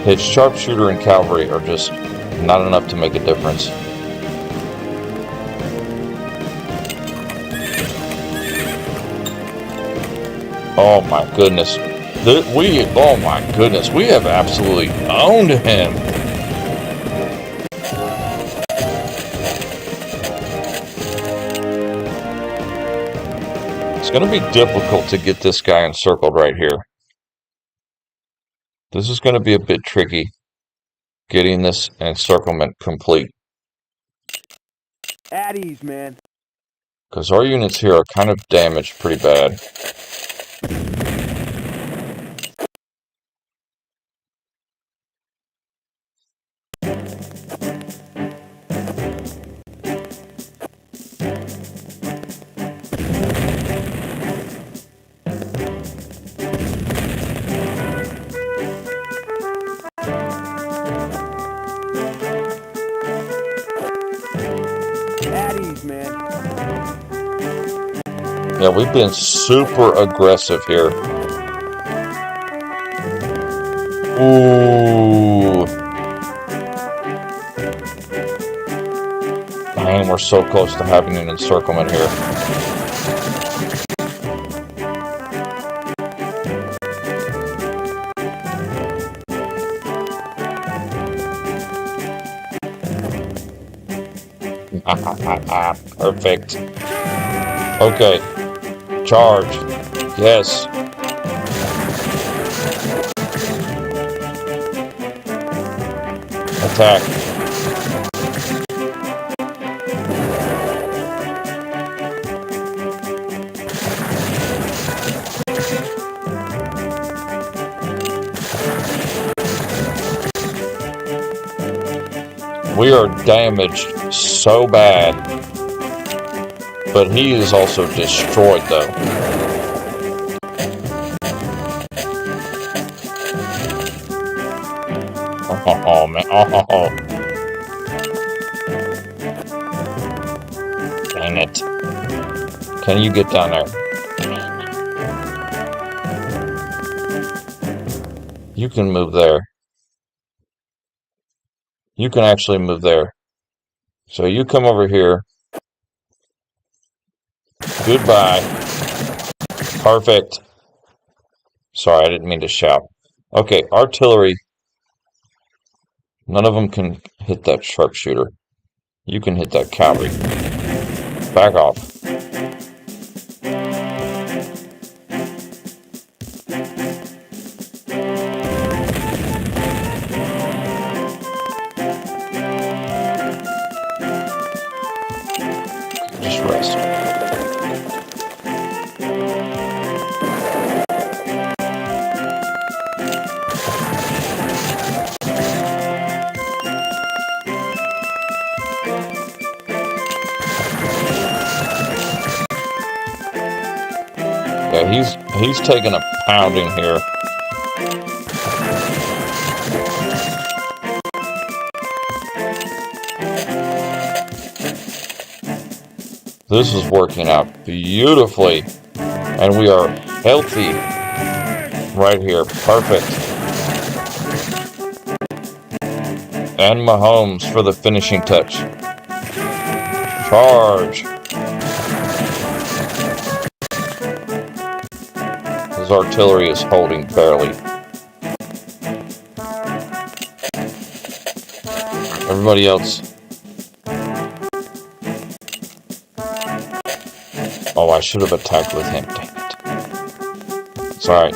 His sharpshooter and cavalry are just not enough to make a difference. Oh my goodness. Oh my goodness, we have absolutely owned him. It's going to be difficult to get this guy encircled right here. This is going to be a bit tricky, getting this encirclement complete. At ease, man. Because our units here are kind of damaged pretty bad. At ease, man. Yeah, we've been super aggressive here. Ooh. Man, we're so close to having an encirclement here. Perfect. Okay. Charge. Yes. Attack. We are damaged so bad, but he is also destroyed though. Oh man, oh. Dang it. Can you get down there? You can move there. You can actually move there. So you come over here. Goodbye. Perfect. Sorry, I didn't mean to shout. Okay, artillery. None of them can hit that sharpshooter. You can hit that cavalry. Back off. Just rest. Yeah, he's taking a pounding here. This is working out beautifully, and we are healthy right here. Perfect. And Mahomes for the finishing touch. Charge. His artillery is holding barely. Everybody else. Oh, I should have attacked with him. Dang it. It's alright.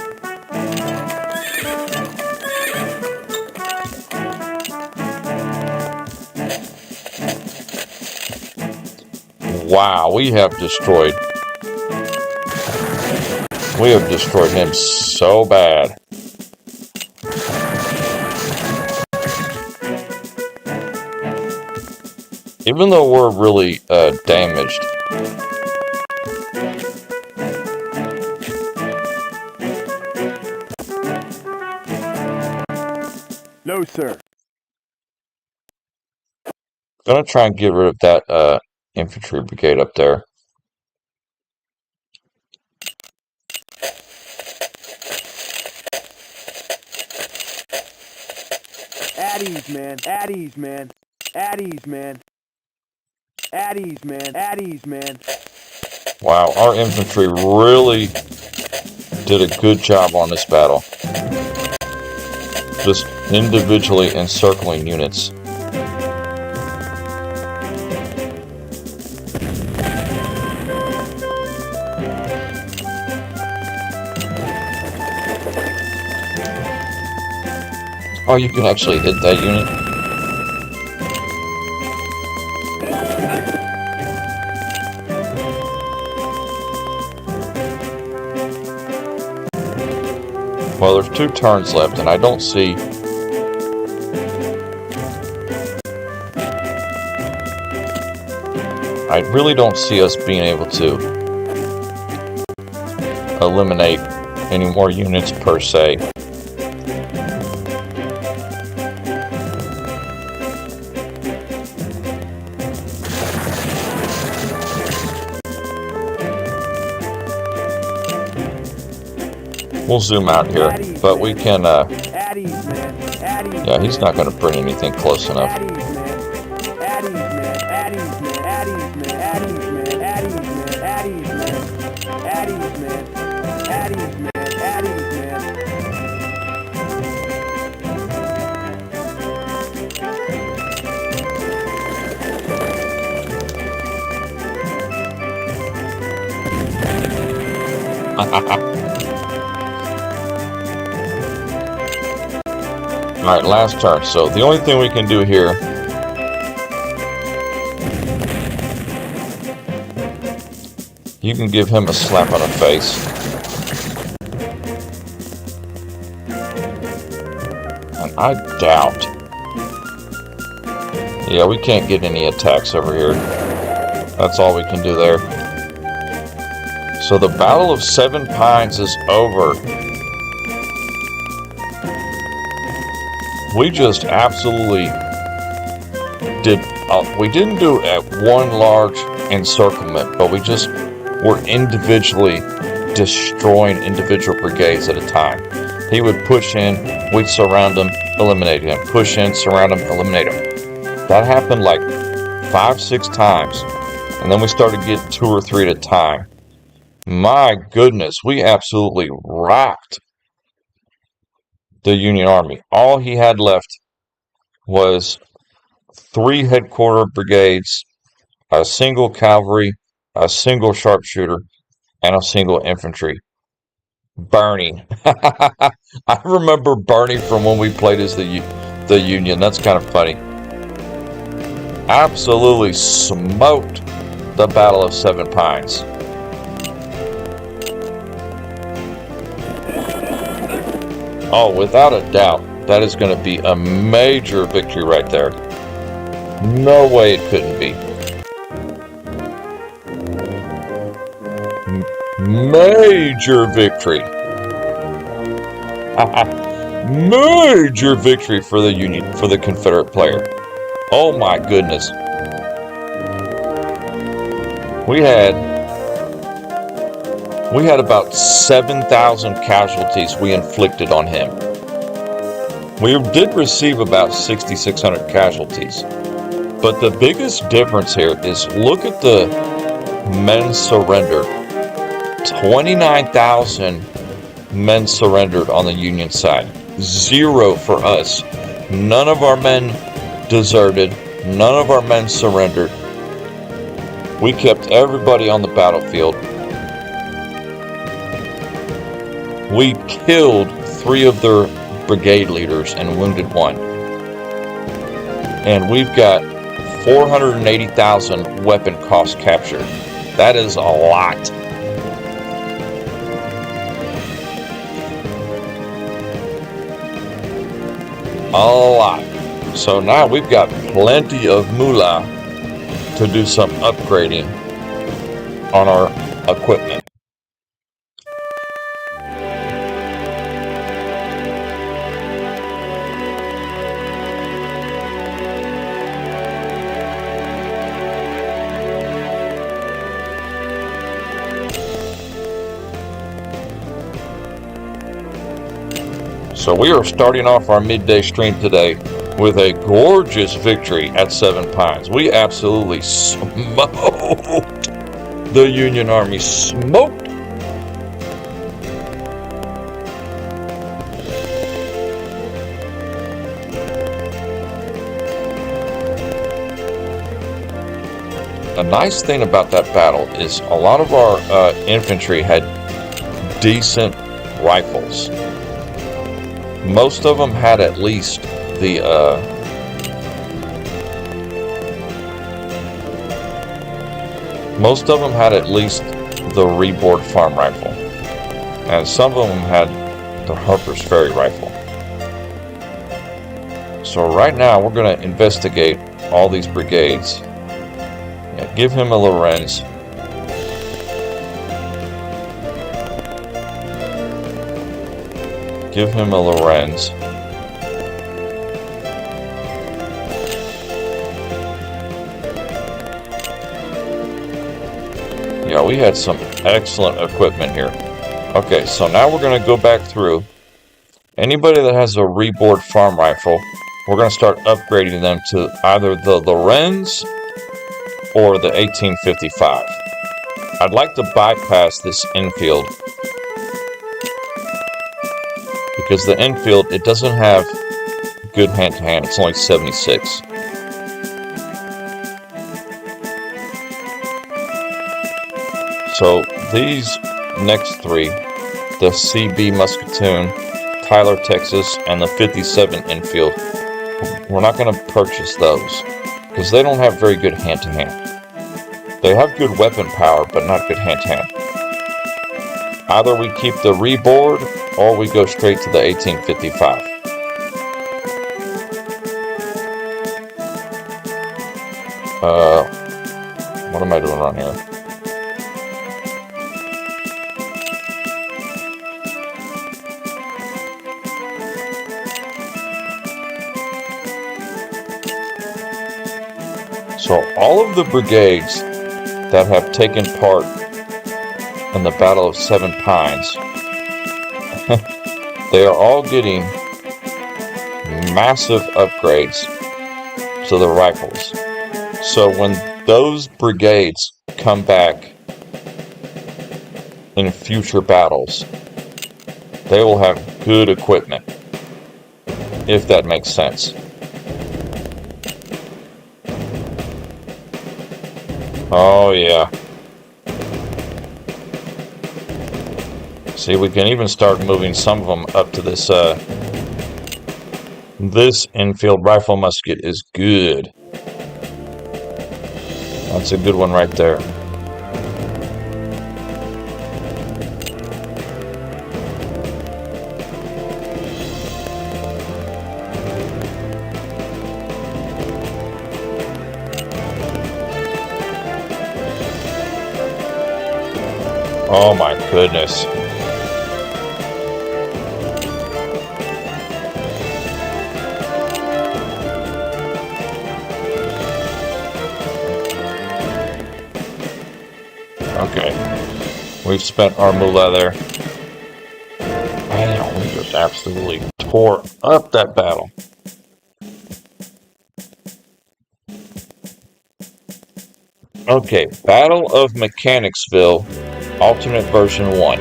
Wow, we have destroyed him so bad. Even though we're really damaged. sir. Gonna try and get rid of that infantry brigade up there. At ease, man. At ease, man. At ease, man. At ease, man. At ease, man. Wow, our infantry really did a good job on this battle. Just individually encircling units. Oh, you can actually hit that unit. Well, there's 2 turns left, and I don't see... I really don't see us being able to eliminate any more units per se. We'll zoom out here, but we can, yeah, he's not going to bring anything close enough. Alright, last turn. So the only thing we can do here you can give him a slap on the face. And I doubt. Yeah, we can't get any attacks over here. That's all we can do there. So the Battle of Seven Pines is over. We just absolutely did. We didn't do one large encirclement, but we just were individually destroying individual brigades at a time. He would push in, we'd surround him, eliminate him. Push in, surround him, eliminate him. That happened like 5-6 times, and then we started getting 2 or 3 at a time. My goodness, we absolutely rocked the Union Army. All he had left was 3 headquarter brigades, a single cavalry, a single sharpshooter, and a single infantry. Bernie. I remember Bernie from when we played as the Union. That's kind of funny. Absolutely smoked the Battle of Seven Pines. Oh, without a doubt, that is going to be a major victory right there. No way it couldn't be. Major victory. Major victory for the Union, for the Confederate player. Oh my goodness. We had about 7,000 casualties we inflicted on him. We did receive about 6,600 casualties. But the biggest difference here is look at the men surrendered. 29,000 men surrendered on the Union side. 0 for us. None of our men deserted. None of our men surrendered. We kept everybody on the battlefield. We killed 3 of their brigade leaders and wounded 1. And we've got 480,000 weapon cost captured. That is a lot. A lot. So now we've got plenty of moolah to do some upgrading on our equipment. So we are starting off our midday stream today with a gorgeous victory at Seven Pines. We absolutely smoked the Union Army. Smoked. The nice thing about that battle is a lot of our infantry had decent rifles. Most of them had at least the reboard farm rifle, and some of them had the Harper's Ferry rifle. So right now we're going to investigate all these brigades. Yeah, give him a Lorenz. Give him a Lorenz. Yeah, we had some excellent equipment here. Okay, so now we're going to go back through. Anybody that has a reboard farm rifle, we're going to start upgrading them to either the Lorenz or the 1855. I'd like to bypass this infield, because the infield, it doesn't have good hand-to-hand. It's only 76. So these next three, the CB Muscatoon, Tyler, Texas, and the 57 infield, we're not going to purchase those because they don't have very good hand-to-hand. They have good weapon power, but not good hand-to-hand. Either we keep the reboard or we go straight to the 1855. What am I doing wrong here? So all of the brigades that have taken part in the Battle of Seven Pines, they are all getting massive upgrades to the rifles. So when those brigades come back in future battles, they will have good equipment, if that makes sense. Oh yeah. See, we can even start moving some of them up to this, this infield rifle musket is good. That's a good one right there. Oh my goodness. Okay, we've spent our moolah there. Man, we just absolutely tore up that battle. Okay, Battle of Mechanicsville, alternate version 1.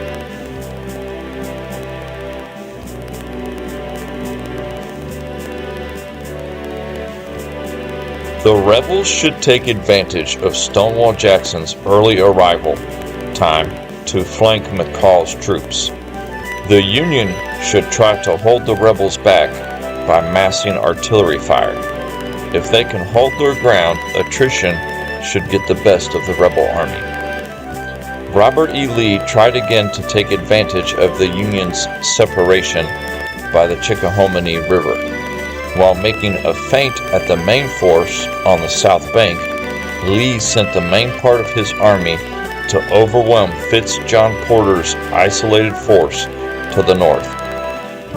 The rebels should take advantage of Stonewall Jackson's early arrival time to flank McCall's troops. The Union should try to hold the rebels back by massing artillery fire. If they can hold their ground, attrition should get the best of the rebel army. Robert E. Lee tried again to take advantage of the Union's separation by the Chickahominy River. While making a feint at the main force on the south bank, Lee sent the main part of his army to overwhelm Fitz-John Porter's isolated force to the north.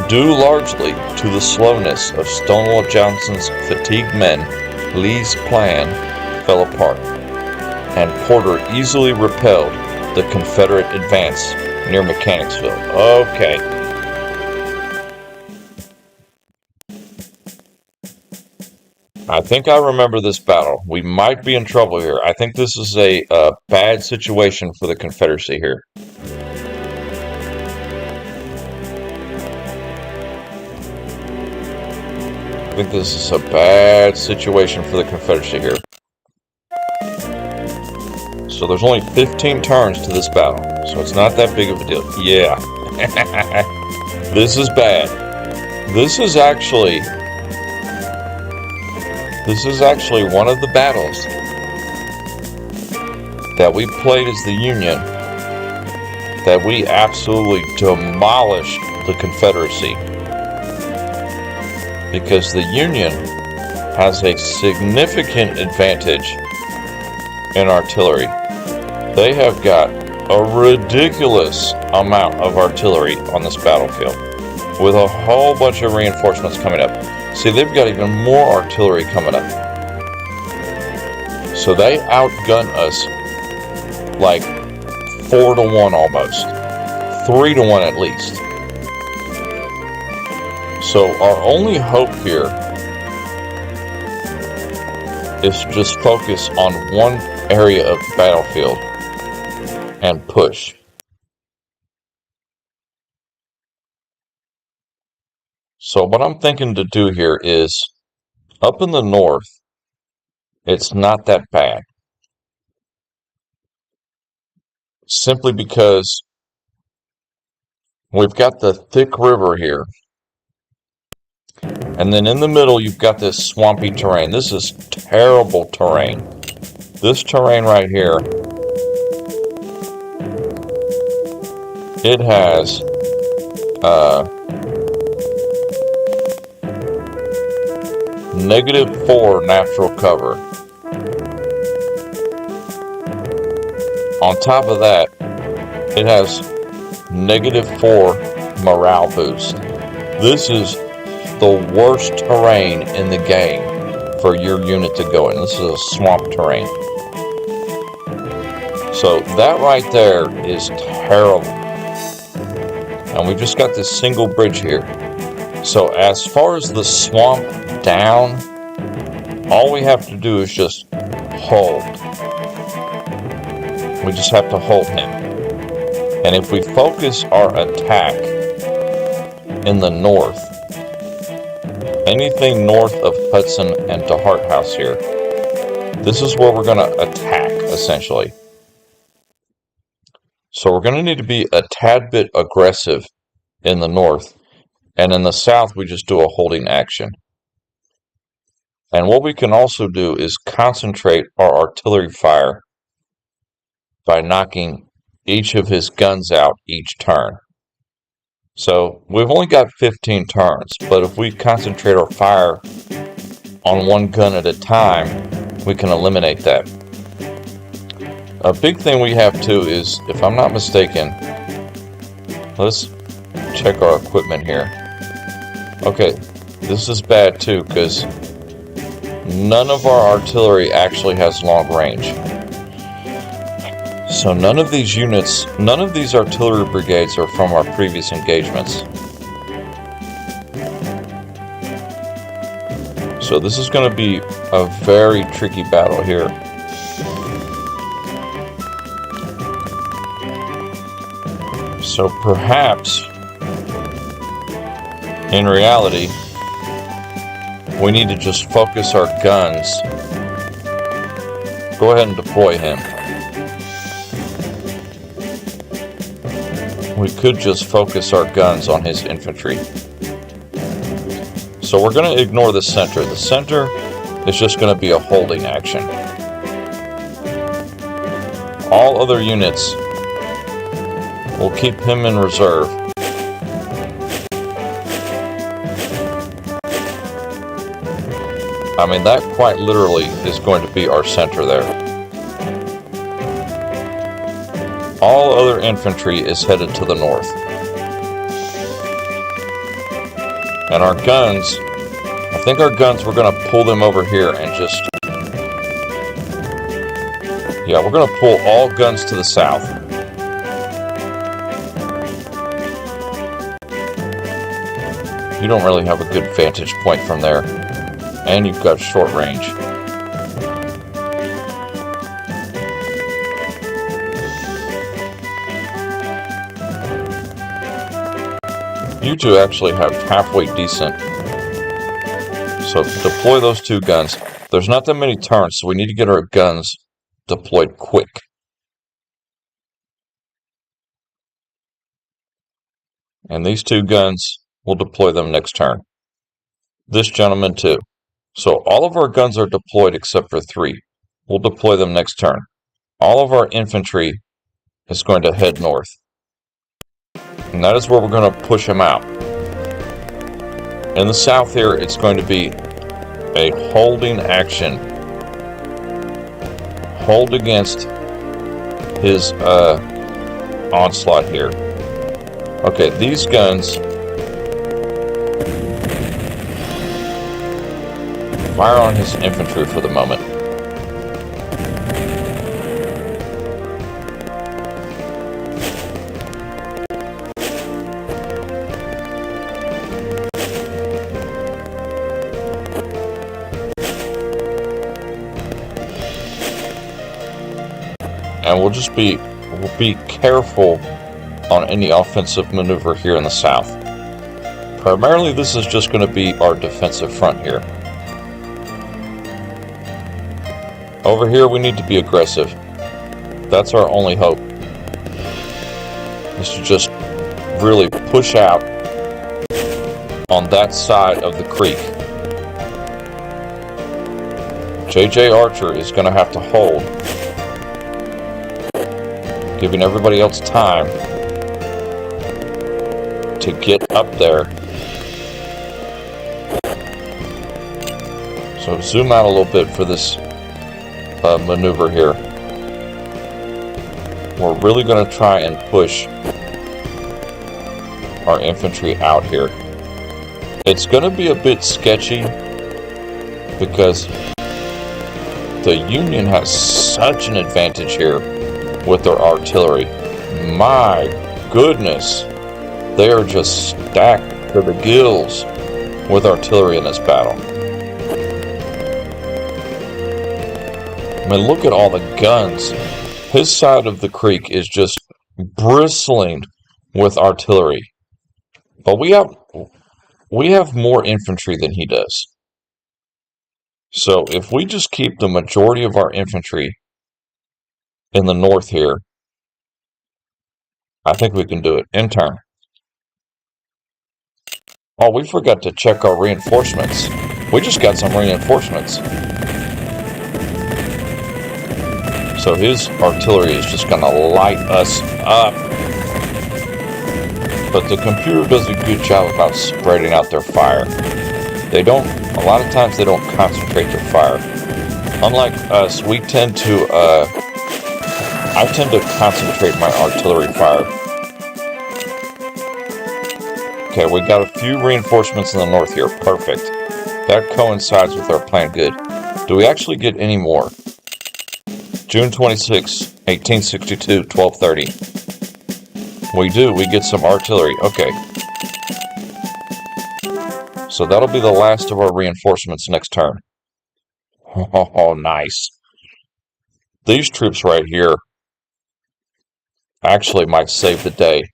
Due largely to the slowness of Stonewall Jackson's fatigued men, Lee's plan fell apart, and Porter easily repelled the Confederate advance near Mechanicsville. Okay. I think I remember this battle. We might be in trouble here. I think this is a bad situation for the Confederacy here. I think this is a bad situation for the Confederacy here. So there's only 15 turns to this battle, so it's not that big of a deal. Yeah. This is bad. This is actually one of the battles that we played as the Union that we absolutely demolished the Confederacy. Because the Union has a significant advantage in artillery. They have got a ridiculous amount of artillery on this battlefield, with a whole bunch of reinforcements coming up. See, they've got even more artillery coming up. So they outgun us like 4-1 almost. 3-1 at least. So our only hope here is to just focus on one area of the battlefield and push. So what I'm thinking to do here is, up in the north, it's not that bad. Simply because we've got the thick river here. And then in the middle, you've got this swampy terrain. This is terrible terrain. This terrain right here, it has -4 natural cover. On top of that, it has -4 morale boost. This is the worst terrain in the game for your unit to go in. This is a swamp terrain. So that right there is terrible. And we just got this single bridge here. So as far as the swamp down, all we have to do is just hold. We just have to hold him. And if we focus our attack in the north, anything north of Hudson and DeHart House here, this is where we're going to attack, essentially. So we're going to need to be a tad bit aggressive in the north, and in the south we just do a holding action. And what we can also do is concentrate our artillery fire by knocking each of his guns out each turn. So we've only got 15 turns, but if we concentrate our fire on one gun at a time, we can eliminate that. A big thing we have too is, if I'm not mistaken, let's check our equipment here. Okay, this is bad too, because none of our artillery actually has long range. So none of these units, none of these artillery brigades are from our previous engagements. So this is going to be a very tricky battle here. So perhaps, in reality, we need to just focus our guns. Go ahead and deploy him. We could just focus our guns on his infantry. So we're going to ignore the center. The center is just going to be a holding action. All other units, we'll keep him in reserve. I mean, that quite literally is going to be our center there. All other infantry is headed to the north. And our guns, I think our guns, we're going to pull them over here and just... Yeah, we're going to pull all guns to the south. You don't really have a good vantage point from there. And you've got short range. You two actually have halfway decent. So deploy those 2 guns. There's not that many turns, so we need to get our guns deployed quick. And these 2 guns, we'll deploy them next turn. This gentleman too. So all of our guns are deployed except for 3. We'll deploy them next turn. All of our infantry is going to head north. And that is where we're going to push him out. In the south here, it's going to be a holding action. Hold against his onslaught here. Okay, these guns fire on his infantry for the moment. And we'll be careful on any offensive maneuver here in the south. Primarily, this is just going to be our defensive front here. Over here, we need to be aggressive. That's our only hope. Is to just really push out on that side of the creek. J.J. Archer is going to have to hold, giving everybody else time to get up there. So zoom out a little bit for this maneuver here. We're really going to try and push our infantry out here. It's going to be a bit sketchy because the Union has such an advantage here with their artillery. My goodness, they are just stacked to the gills with artillery in this battle. I mean, look at all the guns. His side of the creek is just bristling with artillery. But we have more infantry than he does. So if we just keep the majority of our infantry in the north here, I think we can do it. In turn. Oh, we forgot to check our reinforcements. We just got some reinforcements. So his artillery is just going to light us up. But the computer does a good job about spreading out their fire. A lot of times they don't concentrate their fire. Unlike us, I tend to concentrate my artillery fire. Okay, we got a few reinforcements in the north here. Perfect. That coincides with our plan. Good. Do we actually get any more? June 26, 1862, 12:30. We do. We get some artillery. Okay. So that'll be the last of our reinforcements next turn. Oh, nice. These troops right here actually might save the day,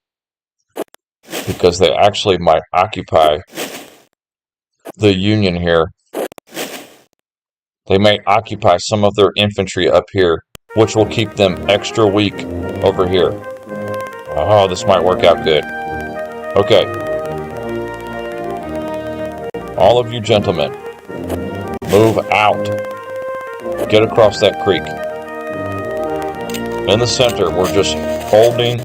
because they actually might occupy the Union here. They may occupy some of their infantry up here, which will keep them extra weak over here. Oh, this might work out good. Okay. All of you gentlemen, move out. Get across that creek. In the center, we're just holding.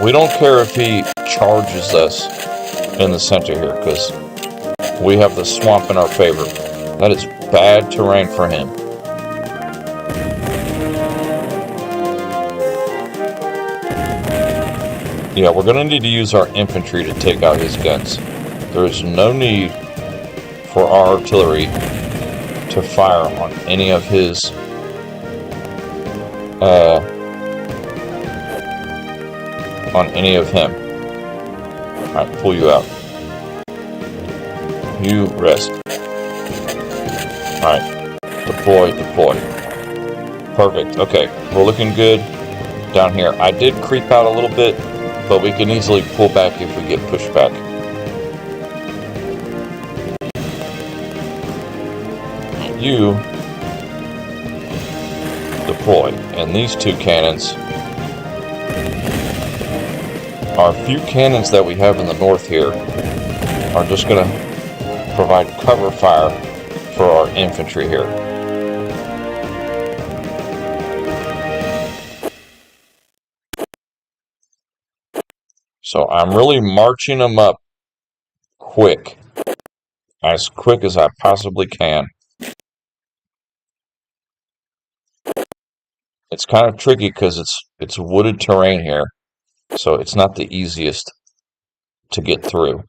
We don't care if he charges us in the center here, because we have the swamp in our favor. That is bad terrain for him. Yeah, we're going to need to use our infantry to take out his guns. There is no need for our artillery to fire on any of his on any of him. Alright, pull you out. You rest. Alright. Deploy, deploy. Perfect. Okay, we're looking good down here. I did creep out a little bit, but we can easily pull back if we get pushed back. You deploy. And these two cannons are a few cannons that we have in the north here are just going to provide cover fire for our infantry here. So I'm really marching them up quick, as quick as I possibly can. It's kind of tricky because it's wooded terrain here, so it's not the easiest to get through.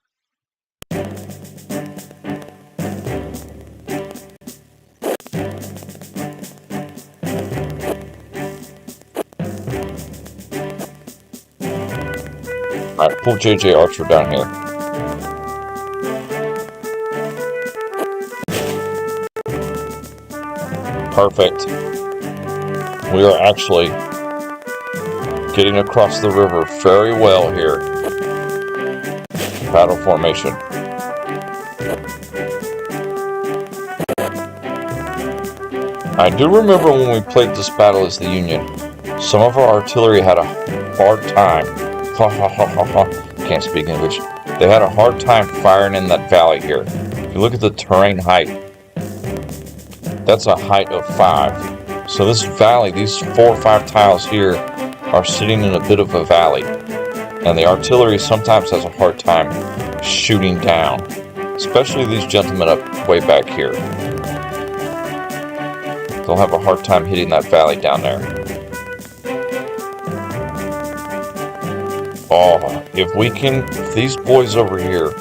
Alright, pull JJ Archer down here. Perfect. We are actually getting across the river very well here. Battle formation. I do remember when we played this battle as the Union, some of our artillery had a hard time. Can't speak English. They had a hard time firing in that valley here. If you look at the terrain height, that's a height of 5. So this valley, these 4 or 5 tiles here, are sitting in a bit of a valley. And the artillery sometimes has a hard time shooting down. Especially these gentlemen up way back here. They'll have a hard time hitting that valley down there. Oh, if these boys over here,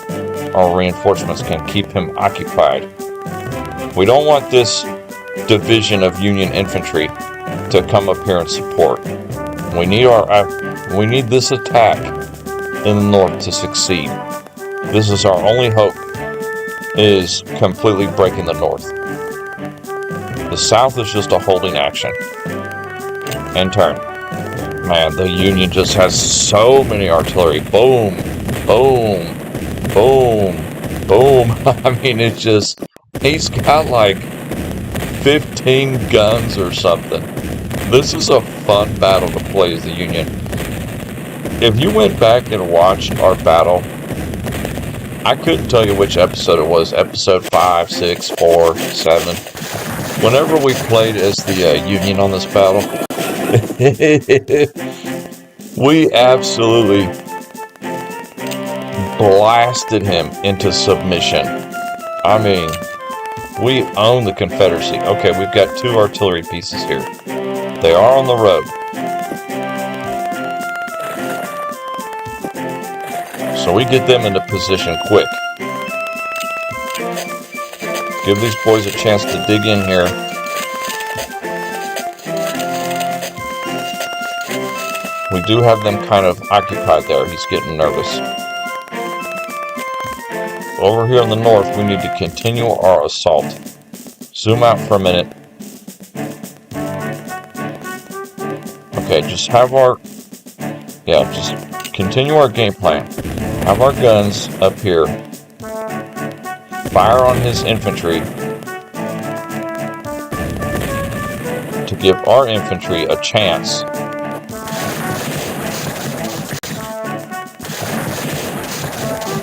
our reinforcements, can keep him occupied. We don't want this division of Union infantry to come up here and support. We need this attack in the north to succeed. This is our only hope, is completely breaking the north. The south is just a holding action. And turn. Man, the Union just has so many artillery. Boom, boom, boom, boom. I mean, it's just, he's got like 15 guns or something. This is a fun battle to play as the Union. If you went back and watched our battle, I couldn't tell you which episode it was. Episode 5, 6, 4, 7. Whenever we played as the Union on this battle, we absolutely blasted him into submission. I mean, we own the Confederacy. Okay, we've got 2 artillery pieces here. They are on the road. So we get them into position quick. Give these boys a chance to dig in here. We do have them kind of occupied there. He's getting nervous. Over here in the north, we need to continue our assault. Zoom out for a minute. Okay, just continue our game plan. Have our guns up here. Fire on his infantry to give our infantry a chance.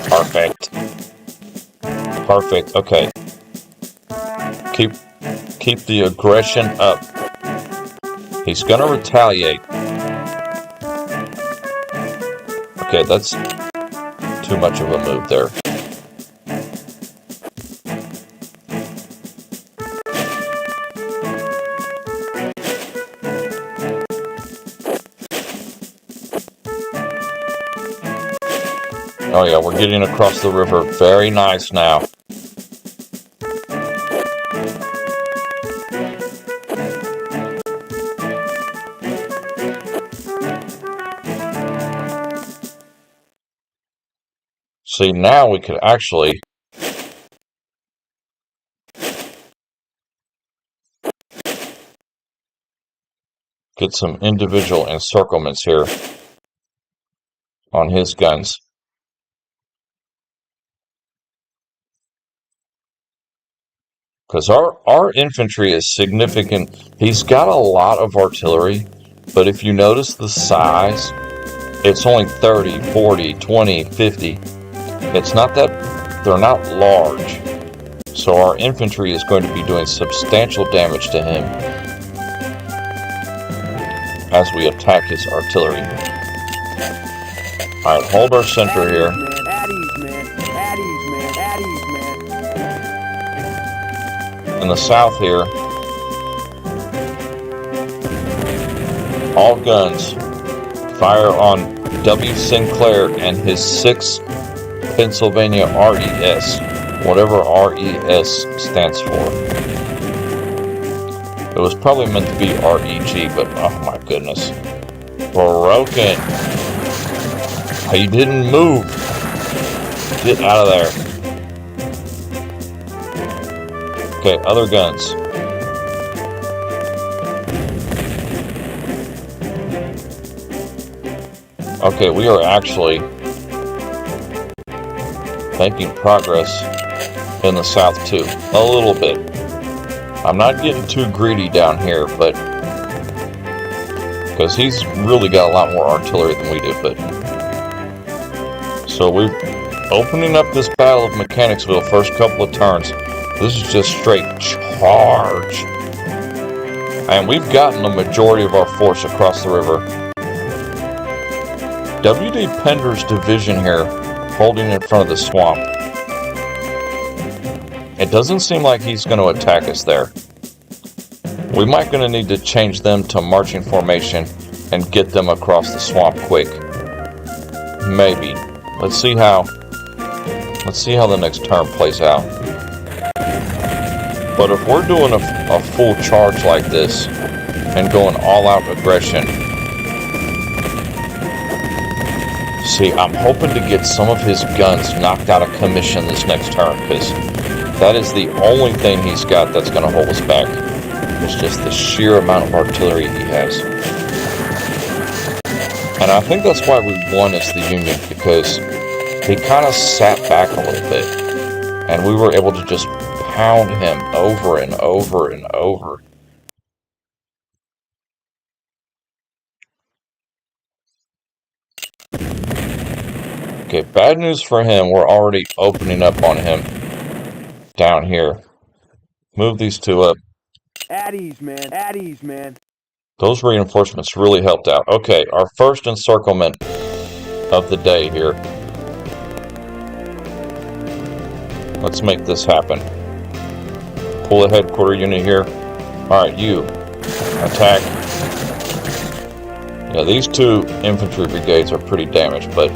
Perfect. Perfect. Okay. Keep the aggression up. He's gonna retaliate. Okay, that's too much of a move there. Oh yeah, we're getting across the river. Very nice now. See, now we could actually get some individual encirclements here on his guns. Because our infantry is significant. He's got a lot of artillery, but if you notice the size, it's only 30, 40, 20, 50. It's not that they're not large. So our infantry is going to be doing substantial damage to him as we attack his artillery. Alright, hold our center here. In the south here, all guns fire on W. Sinclair and his 6th Pennsylvania RES, whatever RES stands for. It was probably meant to be REG, but oh my goodness. Broken. He didn't move. Get out of there. Okay, other guns. Okay, we are actually making progress in the south too. A little bit. I'm not getting too greedy down here, but because he's really got a lot more artillery than we do, but so we're opening up this Battle of Mechanicsville first couple of turns. This is just straight charge. And we've gotten the majority of our force across the river. W.D. Pender's division here, holding in front of the swamp. It doesn't seem like he's going to attack us there. We might going to need to change them to marching formation and get them across the swamp quick. Maybe. Let's see how the next turn plays out. But if we're doing a full charge like this and going all-out aggression, see, I'm hoping to get some of his guns knocked out of commission this next turn, because that is the only thing he's got that's going to hold us back. It's just the sheer amount of artillery he has. And I think that's why we won as the Union, because he kind of sat back a little bit, and we were able to just pound him over and over and over. Okay, bad news for him. We're already opening up on him down here. Move these two up. At ease, man. At ease, man. Those reinforcements really helped out. Okay, our first encirclement of the day here. Let's make this happen. Pull the headquarter unit here. Alright, you. Attack. Yeah, these two infantry brigades are pretty damaged, but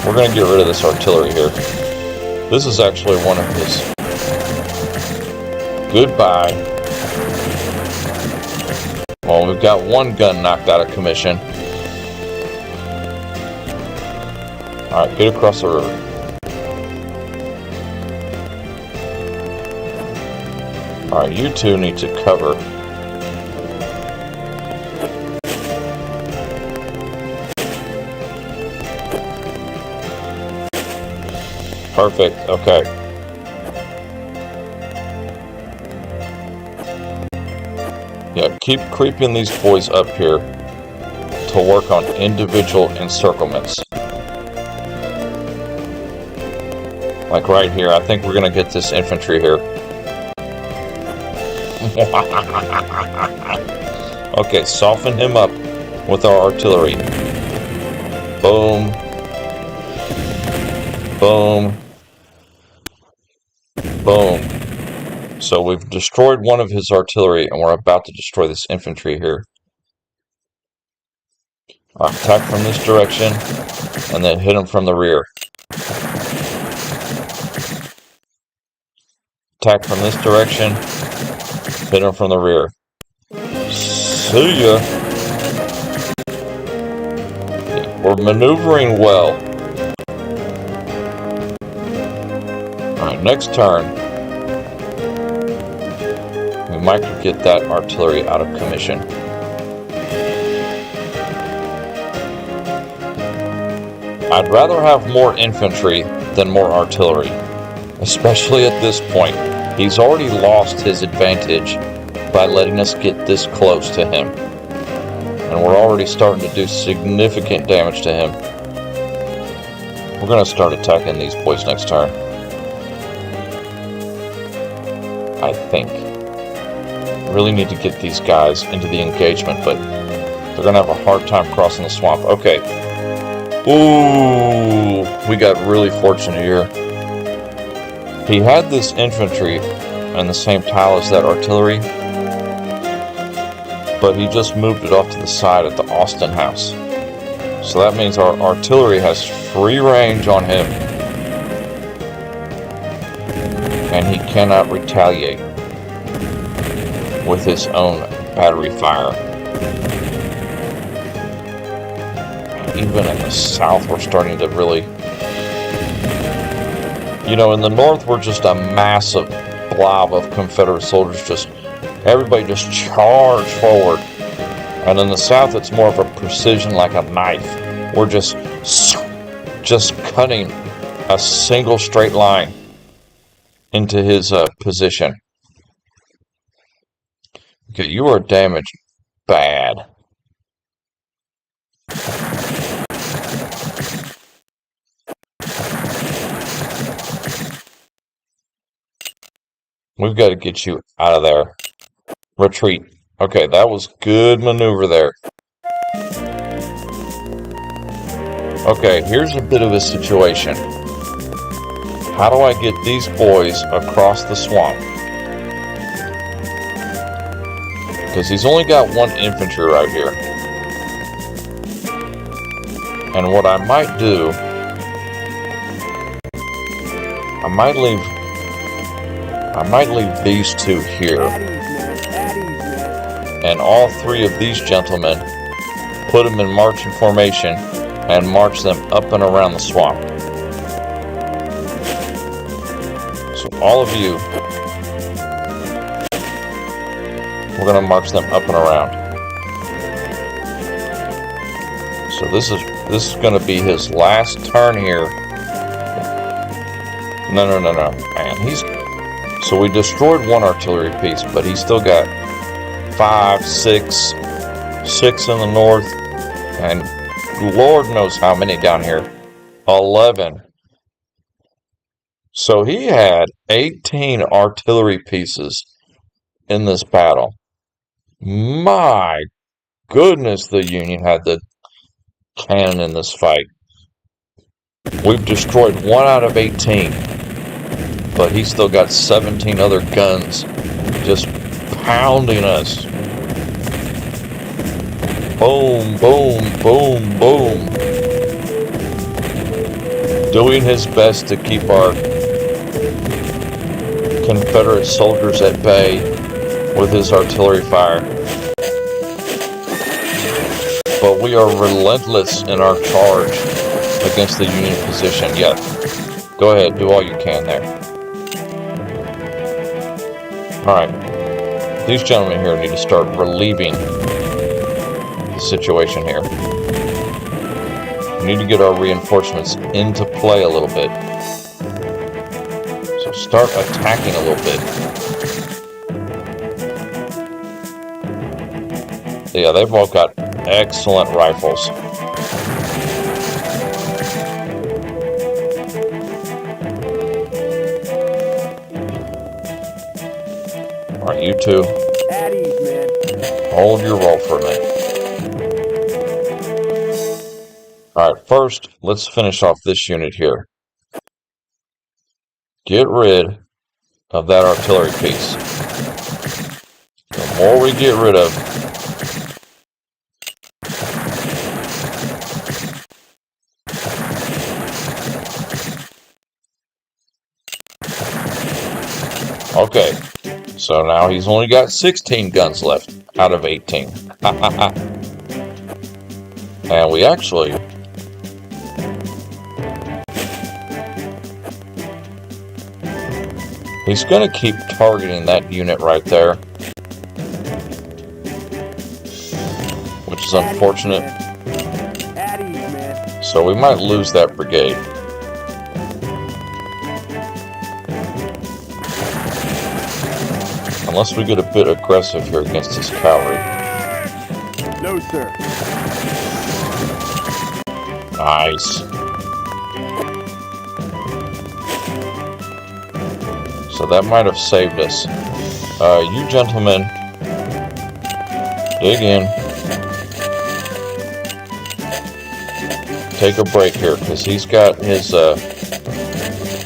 we're going to get rid of this artillery here. This is actually one of his... Goodbye. Well, we've got one gun knocked out of commission. Alright, get across the river. Alright, you two need to cover. Perfect, okay. Yeah, keep creeping these boys up here to work on individual encirclements. Like right here, I think we're going to get this infantry here. Okay, soften him up with our artillery. Boom. Boom. Boom. So we've destroyed one of his artillery, and we're about to destroy this infantry here. Attack from this direction, and then hit him from the rear. Attack from this direction, hit him from the rear. See ya! We're maneuvering well. Alright, next turn. We might get that artillery out of commission. I'd rather have more infantry than more artillery, especially at this point. He's already lost his advantage by letting us get this close to him, and we're already starting to do significant damage to him. We're going to start attacking these boys next turn, I think. Really need to get these guys into the engagement, but they're going to have a hard time crossing the swamp. Okay. Ooh, we got really fortunate here. He had this infantry in the same tile as that artillery, but he just moved it off to the side at the Austin house. So that means our artillery has free range on him, and he cannot retaliate with his own battery fire. Even in the south, we're starting to really... You know, in the north, we're just a massive blob of Confederate soldiers. Everybody just charge forward. And in the south, it's more of a precision, like a knife. We're just cutting a single straight line into his position. Okay, you are damaged bad. We've got to get you out of there. Retreat. Okay, that was good maneuver there. Okay, here's a bit of a situation. How do I get these boys across the swamp? Because he's only got one infantry right here. And what I might do, I might leave these two here, and all three of these gentlemen, put them in marching formation and march them up and around the swamp. So all of you, we're going to march them up and around. So this is going to be his last turn here. No. Man, so we destroyed one artillery piece, but he's still got 5, 6 in the north, and Lord knows how many down here. 11. So he had 18 artillery pieces in this battle. My goodness, the Union had the cannon in this fight. We've destroyed 1 out of 18. But he's still got 17 other guns just pounding us. Boom, boom, boom, boom. Doing his best to keep our Confederate soldiers at bay with his artillery fire. But we are relentless in our charge against the Union position. Yeah, go ahead, do all you can there. Alright, these gentlemen here need to start relieving the situation here. We need to get our reinforcements into play a little bit. So start attacking a little bit. Yeah, they've all got excellent rifles. Alright, you two, hold your roll for a minute. Alright, first, let's finish off this unit here. Get rid of that artillery piece. The more we get rid of, okay. So now he's only got 16 guns left out of 18. And we actually... He's going to keep targeting that unit right there. which is unfortunate. At ease, man. So we might lose that brigade. Unless we get a bit aggressive here against his cavalry. No, sir. Nice. So that might have saved us. You gentlemen, dig in. Take a break here, because he's got his,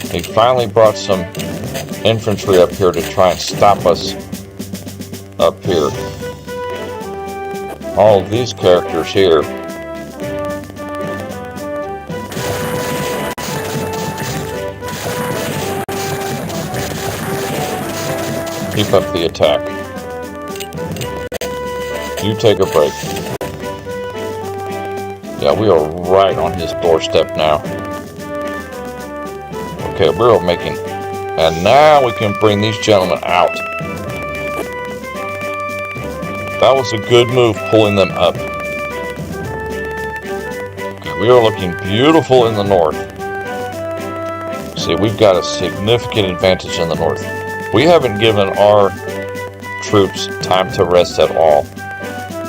he finally brought some infantry up here to try and stop us up here. All of these characters here. Keep up the attack. You take a break. Yeah, we are right on his doorstep now. Okay, we're making... And now we can bring these gentlemen out. That was a good move, pulling them up. Okay, we are looking beautiful in the north. See, we've got a significant advantage in the north. We haven't given our troops time to rest at all.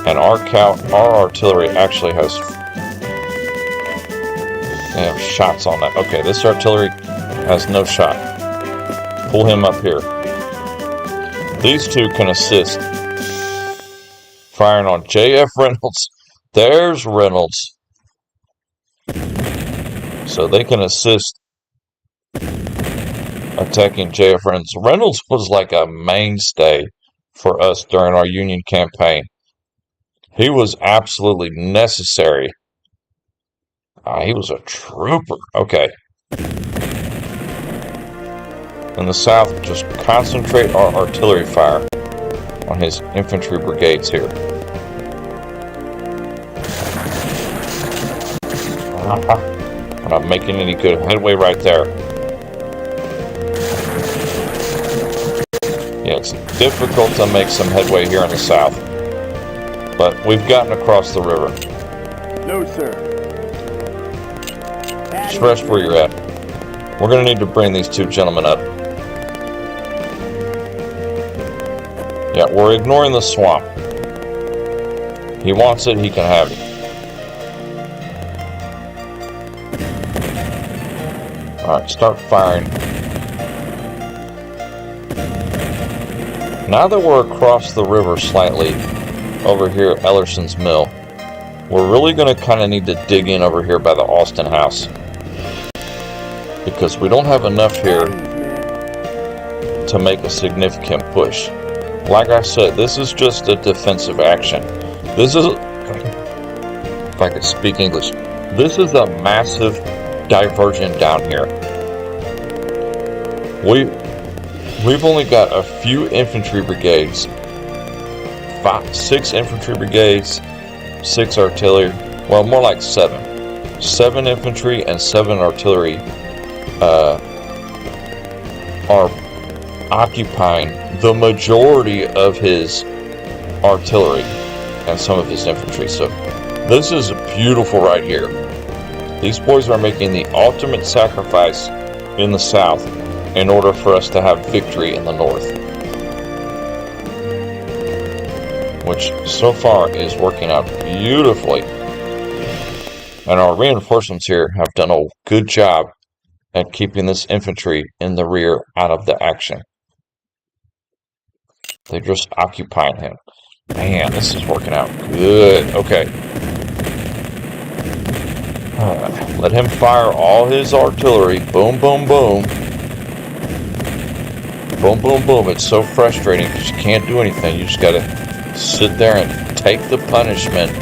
And our artillery actually has... They have shots on that. Okay, this artillery has no shot. Pull him up here. These two can assist. Firing on J.F. Reynolds. There's Reynolds. So they can assist attacking J.F. Reynolds. Reynolds was like a mainstay for us during our Union campaign. He was absolutely necessary. He was a trooper. Okay. In the south, just concentrate our artillery fire on his infantry brigades here. We're not making any good headway right there. Yeah, it's difficult to make some headway here in the south. But we've gotten across the river. No, sir. Just rest where you're at. We're going to need to bring these two gentlemen up. Yeah, we're ignoring the swamp. He wants it, he can have it. Alright, start firing. Now that we're across the river slightly, over here at Ellerson's Mill, we're really going to kind of need to dig in over here by the Austin House. Because we don't have enough here to make a significant push. Like I said, this is just a defensive action. This is, if I could speak English, this is a massive diversion down here. We've only got a few infantry brigades, 6 infantry brigades, 6 artillery, well, more like 7. 7 infantry and 7 artillery are occupying the majority of his artillery and some of his infantry. So this is beautiful right here. These boys are making the ultimate sacrifice in the south in order for us to have victory in the north, which so far is working out beautifully. And our reinforcements here have done a good job at keeping this infantry in the rear out of the action. They're just occupying him. Man, this is working out good. Okay. Let him fire all his artillery. Boom, boom, boom. Boom, boom, boom. It's so frustrating because you can't do anything. You just got to sit there and take the punishment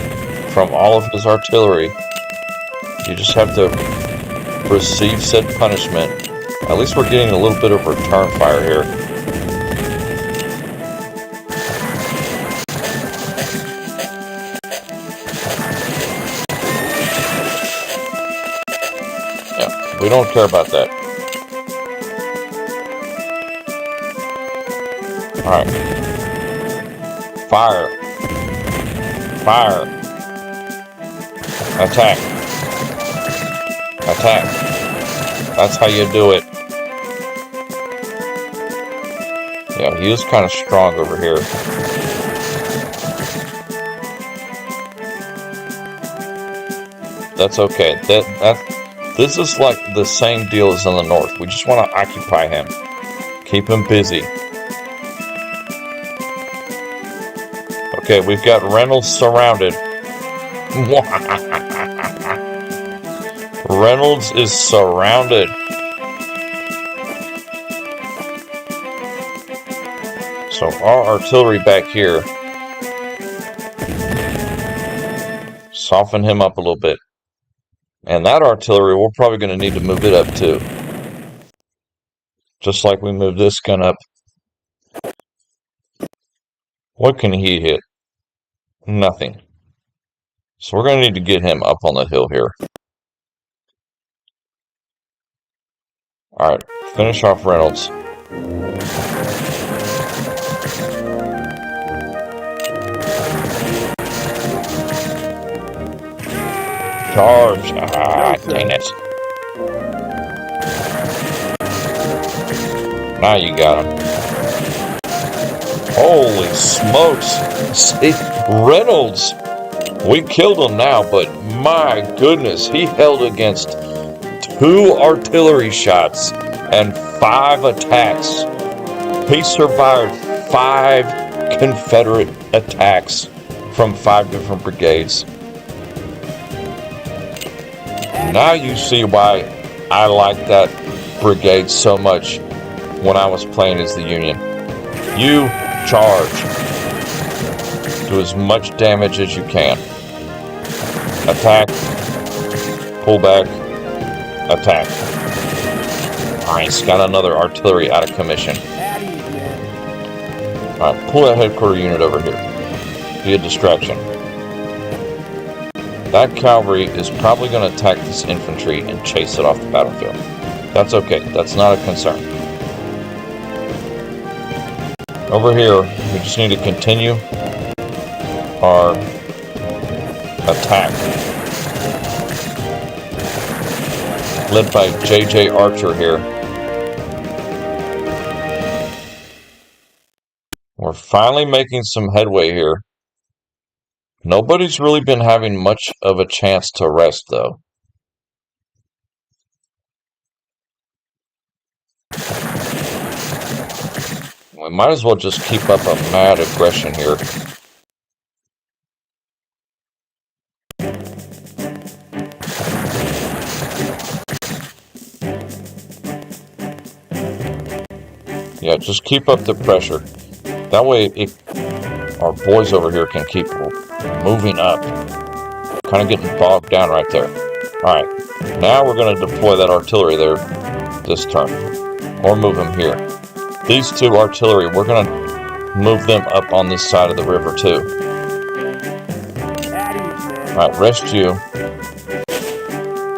from all of his artillery. You just have to receive said punishment. At least we're getting a little bit of return fire here. Yeah, we don't care about that. Alright. Fire. Fire. Attack. Attack. That's how you do it. Yeah, he is kind of strong over here. That's okay. This is like the same deal as in the north. We just want to occupy him. Keep him busy. Okay, we've got Reynolds surrounded. Reynolds is surrounded. So our artillery back here, soften him up a little bit. And that artillery, we're probably going to need to move it up too. Just like we moved this gun up. What can he hit? Nothing. So we're going to need to get him up on the hill here. Alright, finish off Reynolds. Charge! Ah, dang it. Now you got him. Holy smokes! See, Reynolds! We killed him now, but my goodness, he held against 2 artillery shots and 5 attacks. He survived 5 Confederate attacks from 5 different brigades. Now you see why I liked that brigade so much when I was playing as the Union. You charge. Do as much damage as you can. Attack. Pull back. Attack. Alright, he's got another artillery out of commission. Alright, pull that headquarter unit over here. Be a distraction. That cavalry is probably going to attack this infantry and chase it off the battlefield. That's okay. That's not a concern. Over here, we just need to continue our attack. Led by J.J. Archer here. We're finally making some headway here. Nobody's really been having much of a chance to rest, though. We might as well just keep up a mad aggression here. Yeah, just keep up the pressure. That way, our boys over here can keep moving up. Kind of getting bogged down right there. Alright, now we're going to deploy that artillery there this turn. Or move them here. These 2 artillery, we're going to move them up on this side of the river too. Alright, rest you.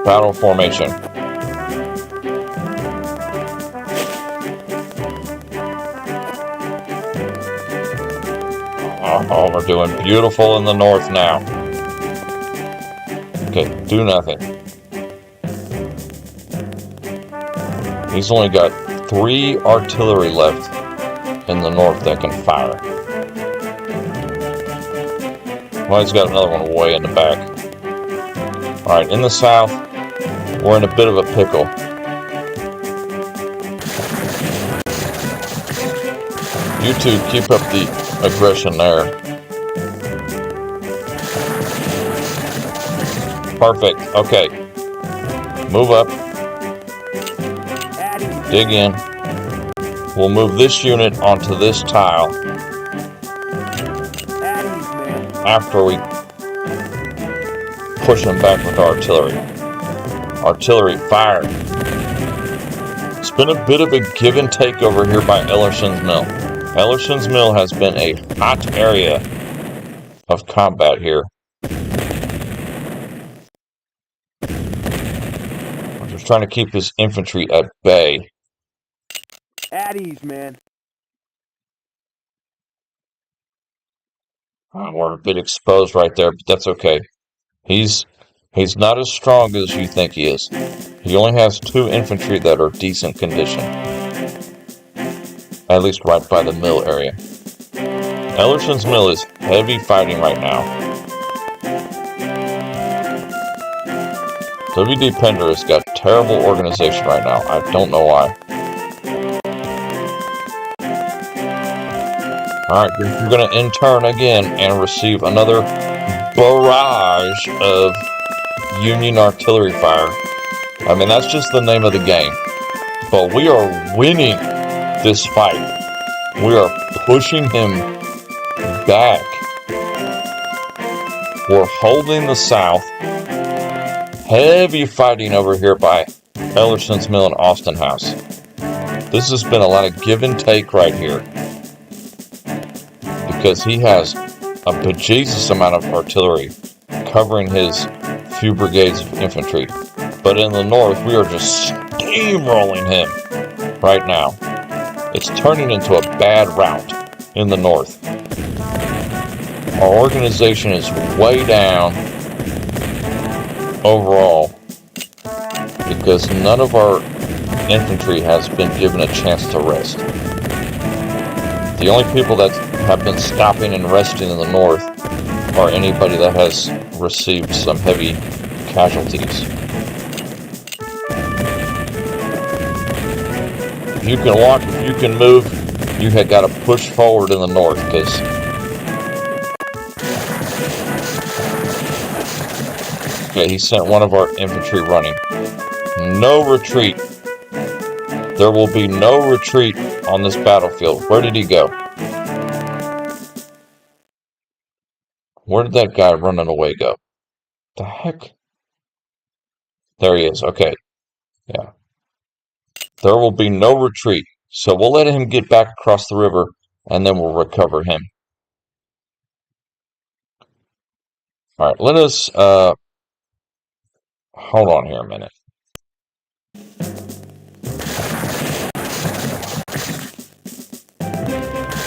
Battle formation. Oh, we're doing beautiful in the north now. Okay, do nothing. He's only got 3 artillery left in the north that can fire. Well, he's got another one way in the back. Alright, in the south, we're in a bit of a pickle. You 2 keep up the aggression there. Perfect. Okay. Move up. Dig in. We'll move this unit onto this tile after we push them back with artillery. Artillery, fire. It's been a bit of a give and take over here by Ellerson's Mill. Ellerson's Mill has been a hot area of combat here. We're just trying to keep this infantry at bay. At ease, man. We're a bit exposed right there, but that's okay. He's He's not as strong as you think he is. He only has 2 infantry that are decent condition. At least right by the mill area. Ellerson's mill is heavy fighting right now. W.D. Pender has got terrible organization right now. I don't know why. Alright, you're going to intern again and receive another barrage of Union artillery fire. I mean, that's just the name of the game. But we are winning this fight. We are pushing him back. We're holding the South. Heavy fighting over here by Ellerson's Mill and Austin House. This has been a lot of give and take right here. Because he has a bejesus amount of artillery covering his few brigades of infantry. But in the north, we are just steamrolling him right now. It's turning into a bad rout in the north. Our organization is way down overall because none of our infantry has been given a chance to rest. The only people that have been stopping and resting in the north are anybody that has received some heavy casualties. If you can walk, if you can move, you have got to push forward in the north because okay, he sent one of our infantry running. No retreat. There will be no retreat on this battlefield. Where did he go? Where did that guy running away go? The heck? There he is. Okay. Yeah. There will be no retreat. So we'll let him get back across the river and then we'll recover him. Alright, let us hold on here a minute.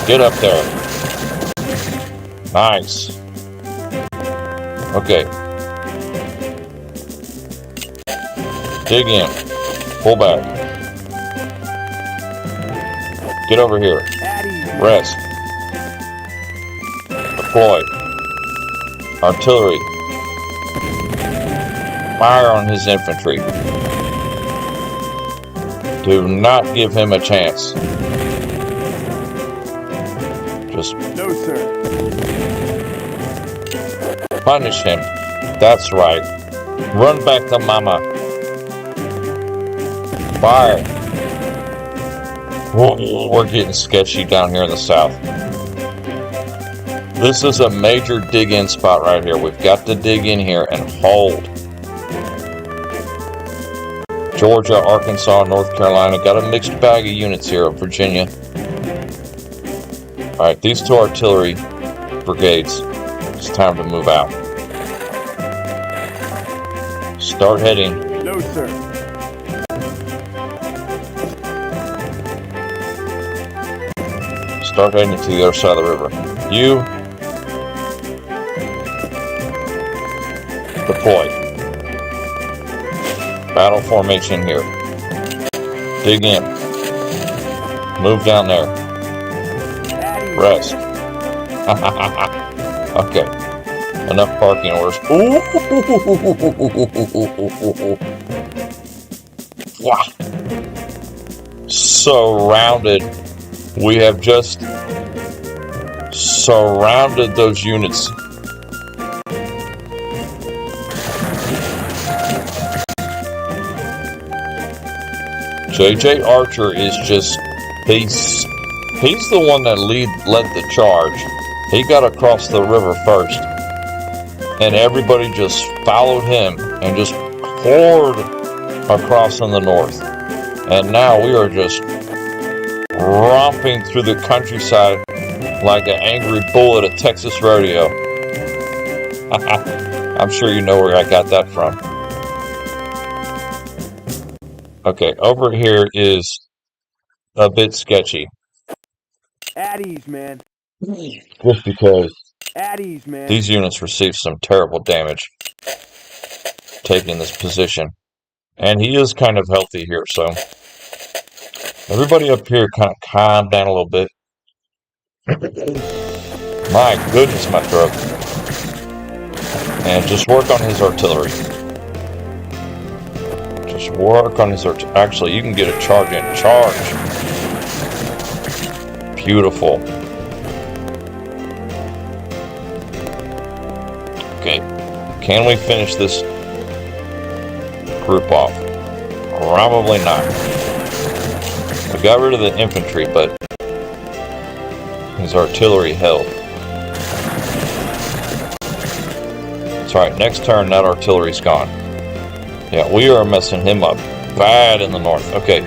Get up there. Nice. Okay. Dig in. Pull back. Get over here. Rest. Deploy. Artillery. Fire on his infantry. Do not give him a chance. Just No, sir. punish him. That's right. Run back to mama. Fire. We're getting sketchy down here in the south. This is a major dig-in spot right here. We've got to dig in here and hold. Georgia, Arkansas, North Carolina. Got a mixed bag of units here. Virginia. Alright, these 2 artillery brigades. It's time to move out. Start heading. No, sir. Start heading to the other side of the river. You deploy. Battle formation here. Dig in. Move down there. Rest. Okay. Enough parking orders. Wow. Surrounded. We have just surrounded those units. J.J. Archer is just, he's the one that led the charge. He got across the river first. And everybody just followed him and just poured across in the north. And now we are just romping through the countryside like an angry bull at a Texas rodeo. I'm sure you know where I got that from. Okay, over here is a bit sketchy. At ease, man. Just because At ease, man. these units received some terrible damage. taking this position. And he is kind of healthy here, so everybody up here kind of calm down a little bit. My goodness, my throat. And just work on his artillery. Just work on his artillery. Actually, you can get a charge in. Charge. Beautiful. Okay. Can we finish this group off? Probably not. We got rid of the infantry, but his artillery held. That's right, next turn that artillery's gone. Yeah, we are messing him up bad in the north. Okay.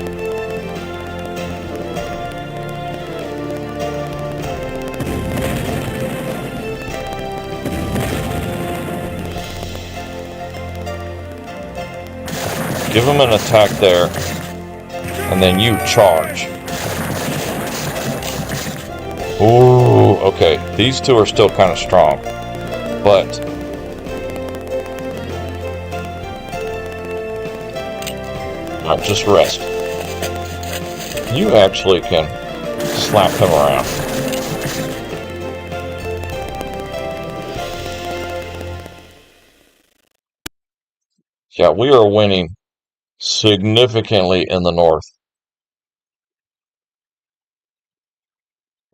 Give him an attack there, and then you charge. Ooh, okay. These two are still kind of strong, but just rest. You actually can slap him around. Yeah, we are winning significantly in the north.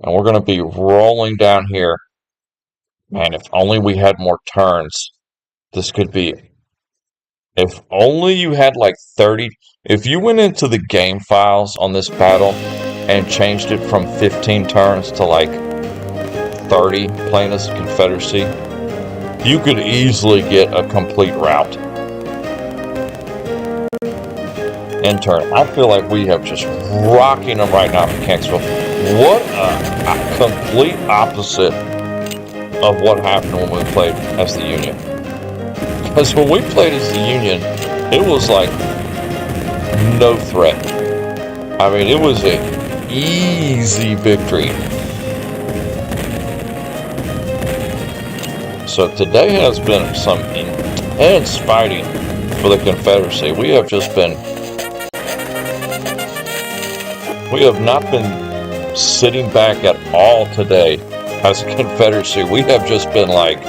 And we're going to be rolling down here. Man, if only we had more turns, this could be... If only you had like 30... If you went into the game files on this battle and changed it from 15 turns to like 30 playing as a Confederacy, you could easily get a complete rout. In turn, I feel like we have just rocking them right now in Mechanicsville. What a complete opposite of what happened when we played as the Union. Because when we played as the Union, it was like no threat. I mean, it was an easy victory. So today has been some intense fighting for the Confederacy. We have not been sitting back at all today as a Confederacy. We have just been like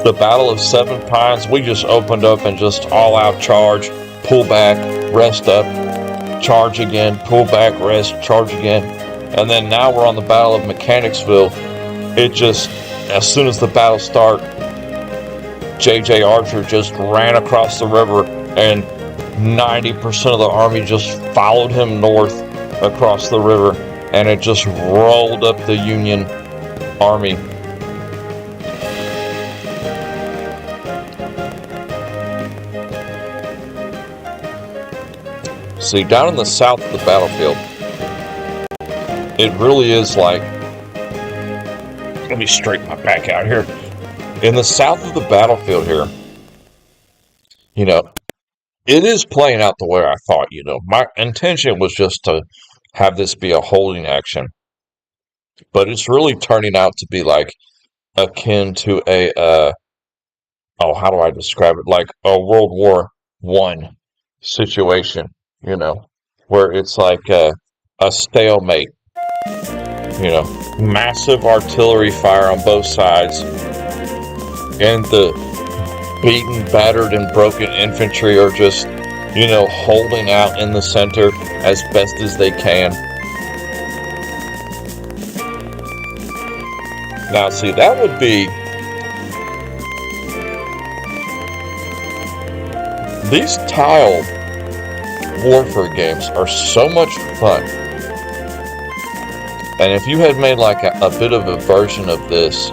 the Battle of Seven Pines. We just opened up and just all-out charge, pull back, rest up, charge again, pull back, rest, charge again. And then now we're on the Battle of Mechanicsville. It just, as soon as the battle started, J.J. Archer just ran across the river and 90% of the army just followed him north across the river, and it just rolled up the Union army. See, down in the south of the battlefield, it really is like... Let me straighten my back out here. In the south of the battlefield here, you know, it is playing out the way I thought, you know. My intention was just to have this be a holding action. But it's really turning out to be like akin to a, how do I describe it? Like a World War I situation, you know, where it's like a stalemate, you know, massive artillery fire on both sides, and the beaten, battered, and broken infantry are just, you know, holding out in the center as best as they can. Now, see, that would be... These tile warfare games are so much fun. And if you had made like a bit of a version of this,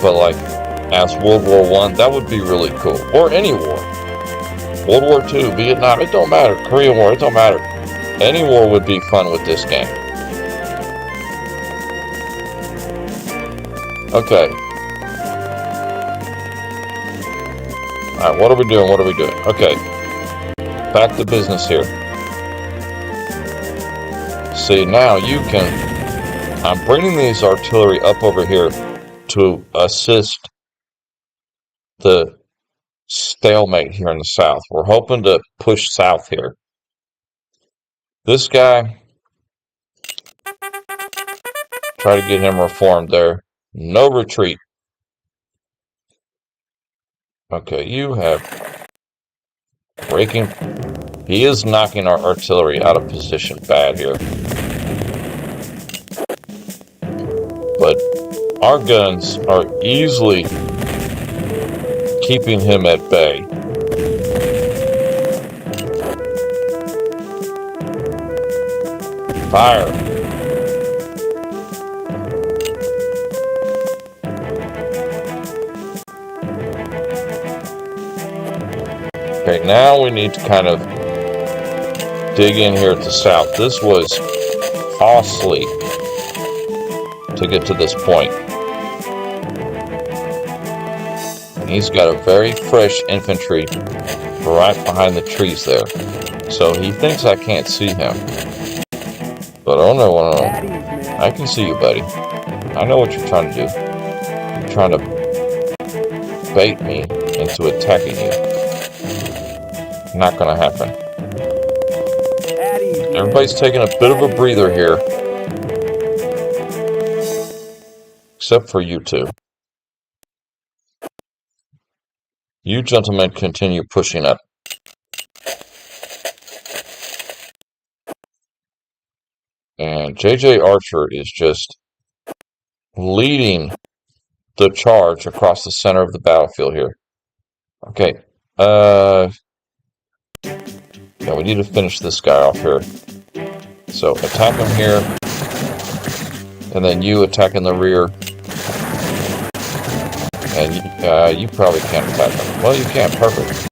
but like as World War I, that would be really cool. Or any war. World War II, Vietnam, it don't matter. Korean War, it don't matter. Any war would be fun with this game. Okay. Alright, what are we doing? What are we doing? Okay. Back to business here. See, now you can... I'm bringing these artillery up over here to assist the stalemate here in the south. We're hoping to push south here. This guy, try to get him reformed there. No retreat. Okay, you have breaking. He is knocking our artillery out of position bad here. But our guns are easily keeping him at bay. Fire. Okay, now we need to kind of dig in here at the south. This was costly to get to this point. He's got a very fresh infantry right behind the trees there. So he thinks I can't see him. But oh no, I can see you, buddy. I know what you're trying to do. You're trying to bait me into attacking you. Not gonna happen. Everybody's taking a bit of a breather here. Except for you two. You gentlemen continue pushing up. And J.J. Archer is just leading the charge across the center of the battlefield here. Okay. Yeah, we need to finish this guy off here. So attack him here. And then you attack in the rear. And you probably can't attack him. Well, you can. Perfect.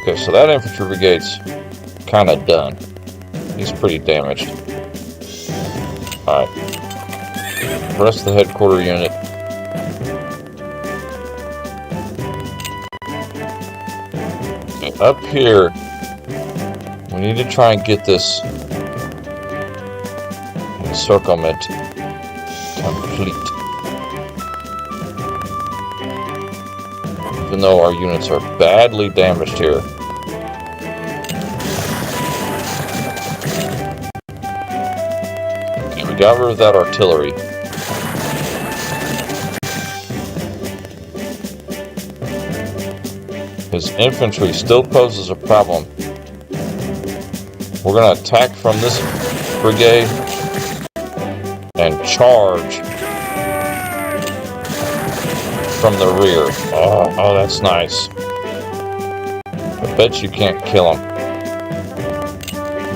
Okay, so that infantry brigade's kind of done. He's pretty damaged. Alright. Rest of the headquarter unit. Okay, up here, we need to try and get this encirclement complete. Even though our units are badly damaged here. Okay, we got rid of that artillery. His infantry still poses a problem. We're going to attack from this brigade and charge from the rear. Oh, that's nice. I bet you can't kill him.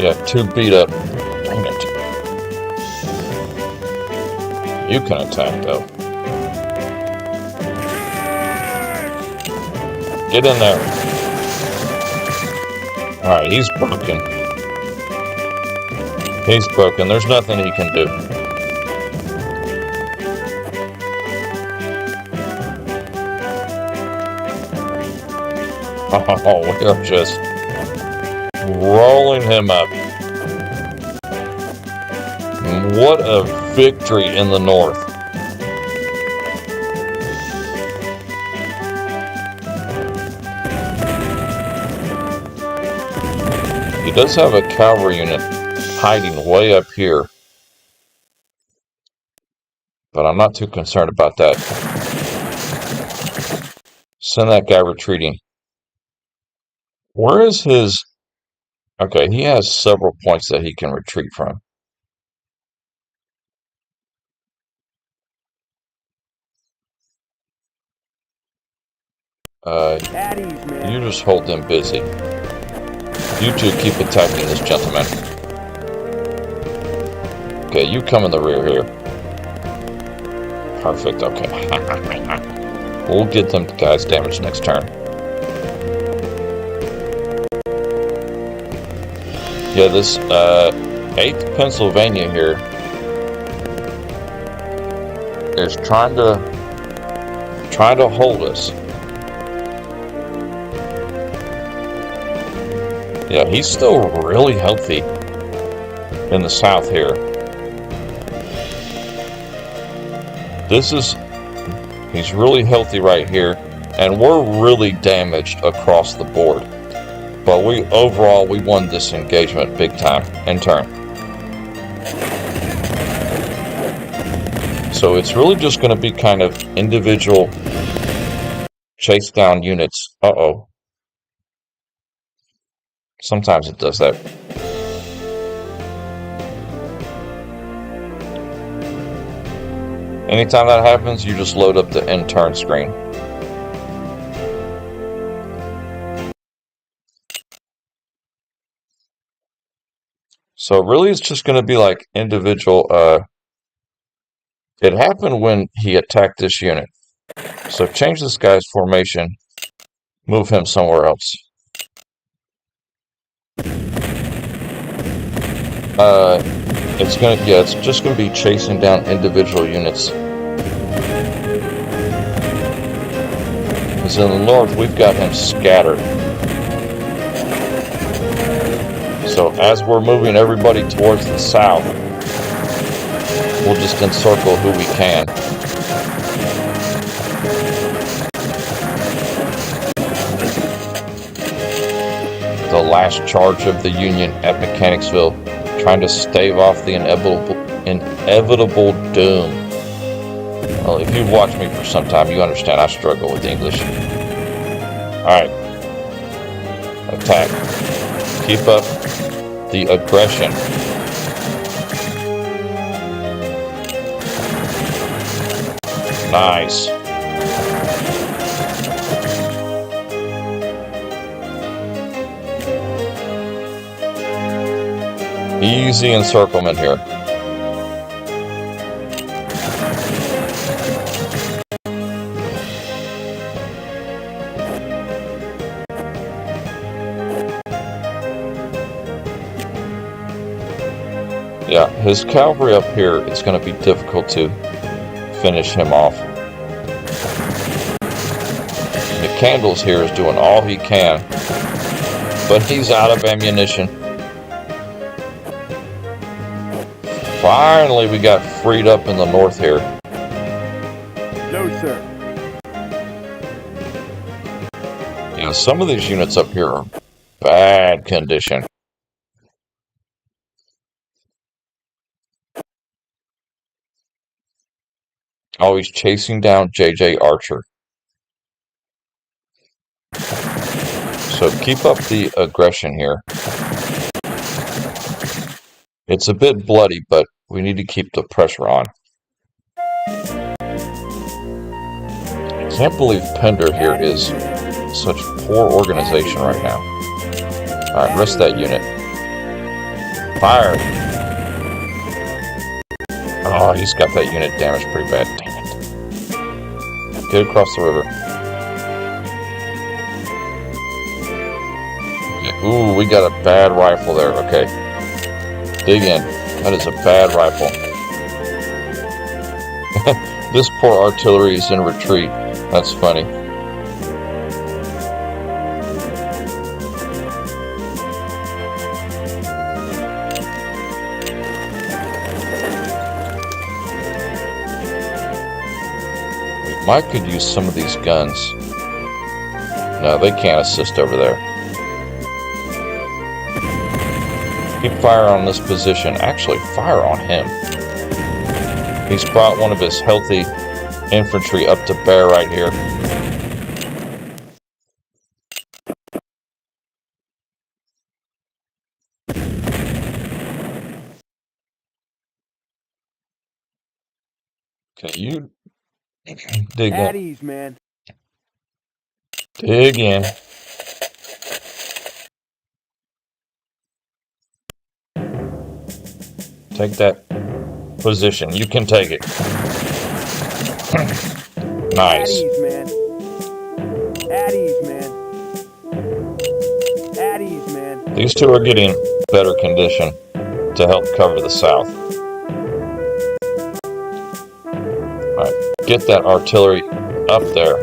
Yeah, 2 beat up. Dang it. You can attack, though. Get in there. Alright, he's broken. He's broken. There's nothing he can do. Oh, we are just rolling him up. What a victory in the north. He does have a cavalry unit hiding way up here. But I'm not too concerned about that. Send that guy retreating. Where is his... Okay, he has several points that he can retreat from. You just hold them busy. You two keep attacking this gentleman. Okay, you come in the rear here. Perfect, okay. We'll get them guys damaged next turn. Yeah, this 8th Pennsylvania here is trying to hold us. Yeah, he's still really healthy in the south here. He's really healthy right here. And we're really damaged across the board. But overall, we won this engagement big time. In turn. So it's really just going to be kind of individual chase down units. Uh-oh. Sometimes it does that. Anytime that happens, you just load up the in turn screen. So really it's just going to be like individual. It happened when he attacked this unit. So change this guy's formation. Move him somewhere else. It's just gonna be chasing down individual units. Because in the north, we've got him scattered. So as we're moving everybody towards the south, we'll just encircle who we can. The last charge of the Union at Mechanicsville, trying to stave off the inevitable doom. Well, if you've watched me for some time, you understand I struggle with English. Alright. Attack. Keep up the aggression. Nice. Easy encirclement here. Yeah, his cavalry up here, it's going to be difficult to finish him off. McCandless here is doing all he can, but he's out of ammunition. Finally, we got freed up in the north here. No, sir. Yeah, some of these units up here are bad condition. Always chasing down J.J. Archer. So keep up the aggression here. It's a bit bloody, but we need to keep the pressure on. I can't believe Pender here is such poor organization right now. Alright, rest that unit. Fire! Oh, he's got that unit damaged pretty bad. Dang it. Get across the river. Okay. Ooh, we got a bad rifle there. Okay. Dig in. That is a bad rifle. This poor artillery is in retreat. That's funny. We might could use some of these guns. No, they can't assist over there. Keep fire on this position. Actually, fire on him. He's brought one of his healthy infantry up to bear right here. Okay, you dig At in. ease, man. Dig in. Take that position. You can take it. At Nice. ease, man. At ease, man. At ease, man. These two are getting better condition to help cover the south. Alright, get that artillery up there.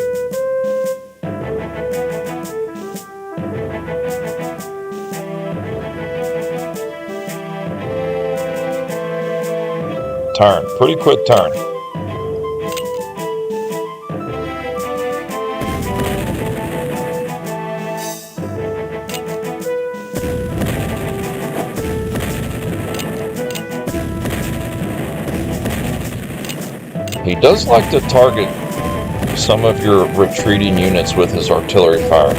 Turn. Pretty quick turn. He does like to target some of your retreating units with his artillery fire.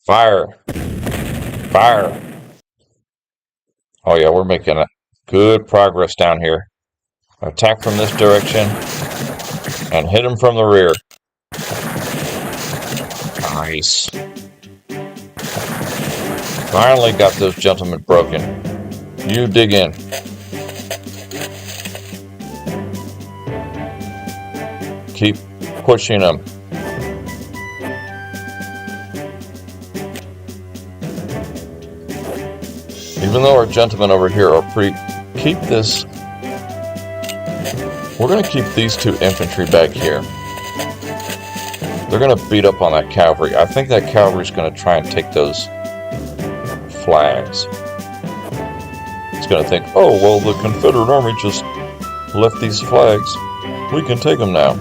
Fire! Fire! Oh yeah, we're making a good progress down here. Attack from this direction and hit him from the rear. Nice. Finally got those gentlemen broken. You dig in. Keep pushing them. Even though our gentlemen over here are pretty... Keep this... We're going to keep these two infantry back here. They're going to beat up on that cavalry. I think that cavalry's going to try and take those flags. It's going to think, oh, well, the Confederate Army just left these flags. We can take them now.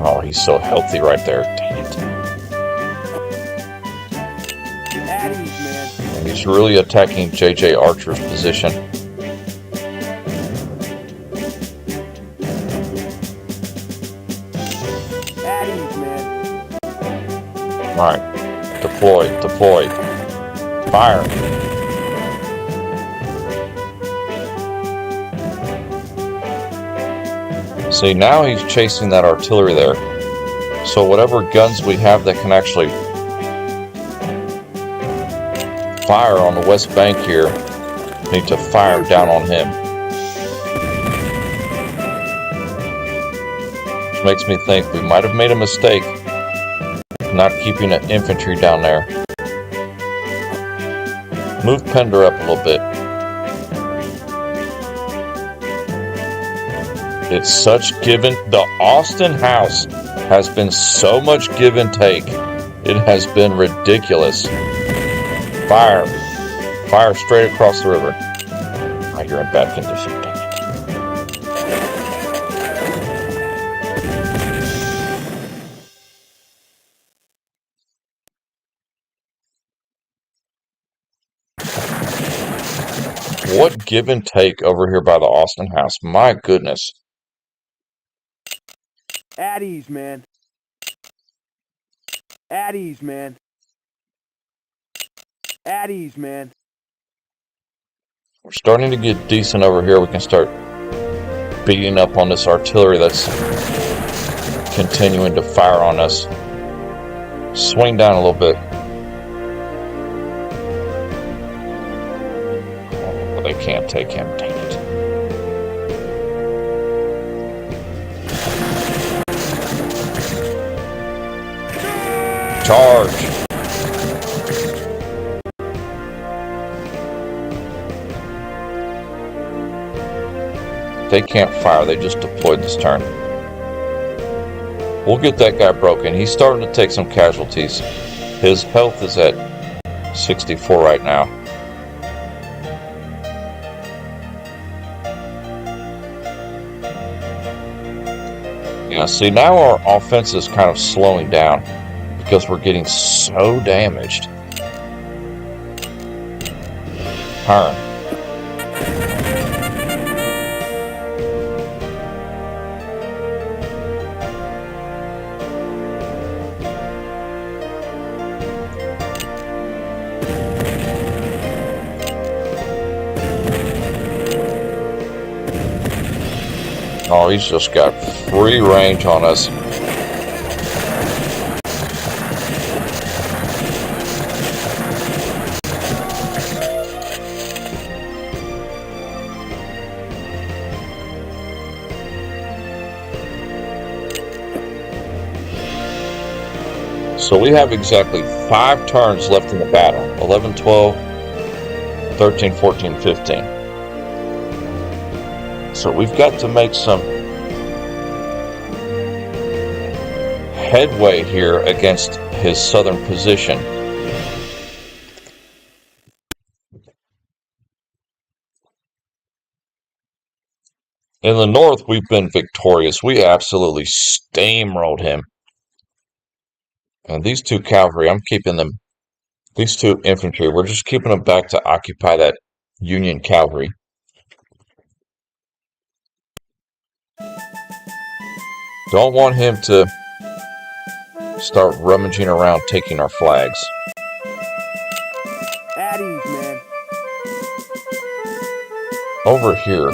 Oh, he's so healthy right there. Dang it. And he's really attacking J.J. Archer's position. Alright. Deploy. Fire. See, now he's chasing that artillery there. So whatever guns we have that can actually fire on the west bank here, need to fire down on him. Which makes me think we might have made a mistake not keeping an infantry down there. Move Pender up a little bit. It's such the Austin house has been so much give and take. It has been ridiculous. Fire straight across the river. Oh, you're in bad condition. Dang it. What give and take over here by the Austin house. My goodness. At ease, man. At ease, man. At ease, man. We're starting to get decent over here. We can start beating up on this artillery that's continuing to fire on us. Swing down a little bit. Oh, they can't take him. Dang it. Charge! They can't fire, they just deployed this turn. We'll get that guy broken. He's starting to take some casualties. His health is at 64 right now. Yeah, see, now our offense is kind of slowing down because we're getting so damaged. Turn. Oh, he's just got free range on us. So we have exactly 5 turns left in the battle. 11, 12, 13, 14, 15. So we've got to make some headway here against his southern position. In the north, we've been victorious. We absolutely steamrolled him. And these two cavalry, I'm keeping them. These two infantry, we're just keeping them back to occupy that Union cavalry. Don't want him to start rummaging around taking our flags. At ease, man. Over here.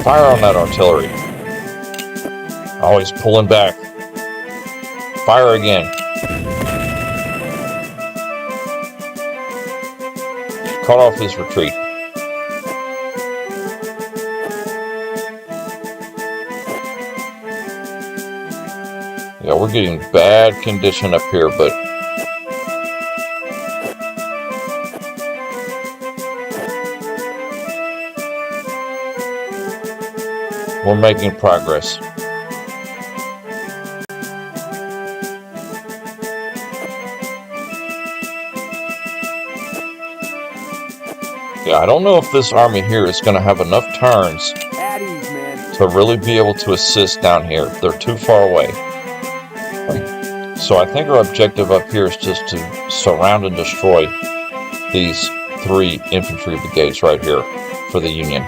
Fire on that artillery. Always pulling back. Fire again. Cut off his retreat. Yeah, we're getting bad condition up here, but we're making progress. Yeah, I don't know if this army here is going to have enough turns At ease, man. to really be able to assist down here. They're too far away. So I think our objective up here is just to surround and destroy these 3 infantry brigades right here for the Union.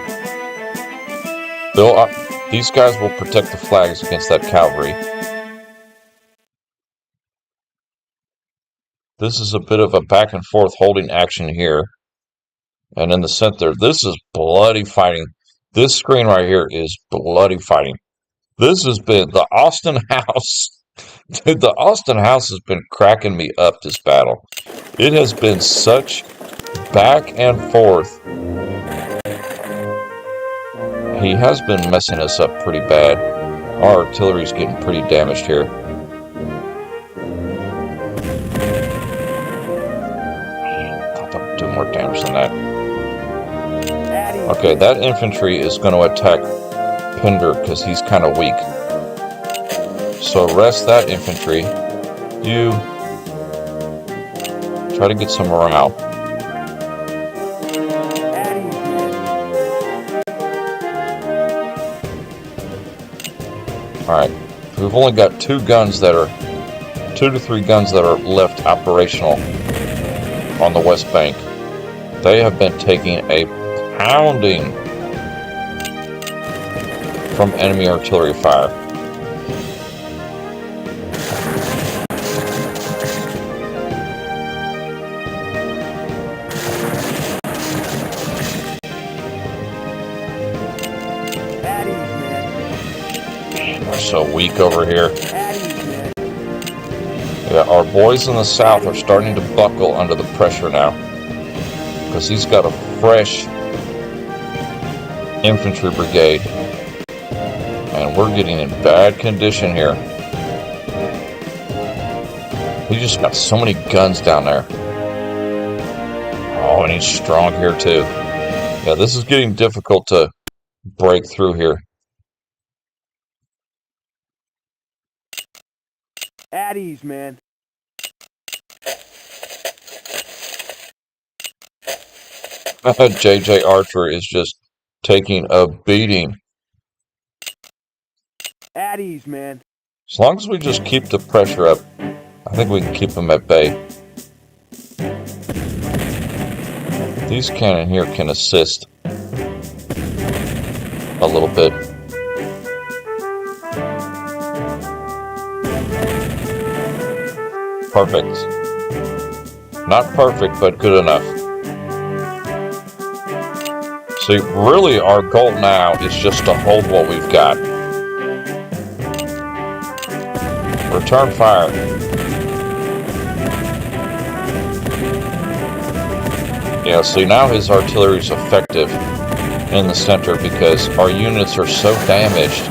These guys will protect the flags against that cavalry. This is a bit of a back and forth holding action here. And in the center, this is bloody fighting. This screen right here is bloody fighting. This has been the Austin House. Dude, the Austin House has been cracking me up this battle. It has been such back and forth. He has been messing us up pretty bad. Our artillery's getting pretty damaged here. Thought I'd do more damage than that. Okay, that infantry is going to attack Pinder because he's kind of weak. So rest that infantry. You try to get some morale. Alright, we've only got 2 to 3 guns that are left operational on the west bank. They have been taking a pounding from enemy artillery fire. We're so weak over here. Yeah, our boys in the south are starting to buckle under the pressure now, because he's got a fresh infantry brigade, and we're getting in bad condition here. We just got so many guns down there. Oh, and he's strong here too. Yeah, this is getting difficult to break through here. At ease, man. JJ Archer is just taking a beating. At ease, man. As long as we just keep the pressure up, I think we can keep them at bay. These cannon here can assist a little bit. Perfect. Not perfect, but good enough. See, really our goal now is just to hold what we've got. Return fire. Yeah, see, now his artillery is effective in the center because our units are so damaged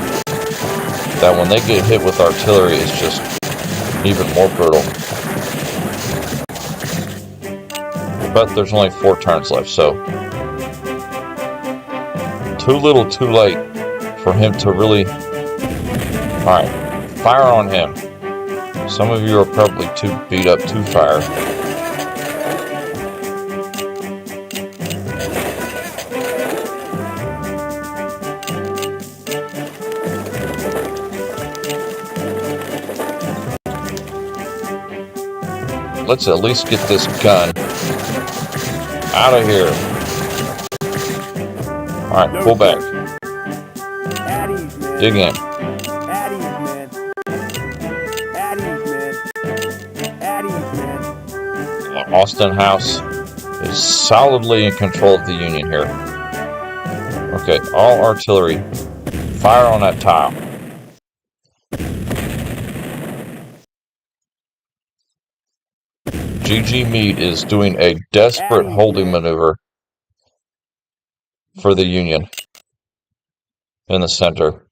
that when they get hit with artillery, it's just even more brutal. But there's only 4 turns left, so too little, too late for him to really Alright, fire on him. Some of you are probably too beat up to fire. Let's at least get this gun out of here. Alright, pull back. Dig in. The Austin House is solidly in control of the Union here. Okay, all artillery, fire on that tile. GG Meade is doing a desperate holding maneuver for the Union in the center.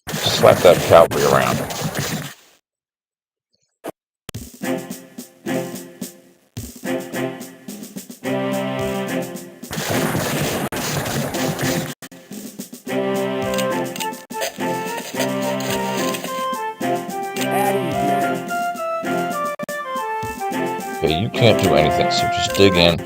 Slap that cavalry around. Okay, you can't do anything, so just dig in.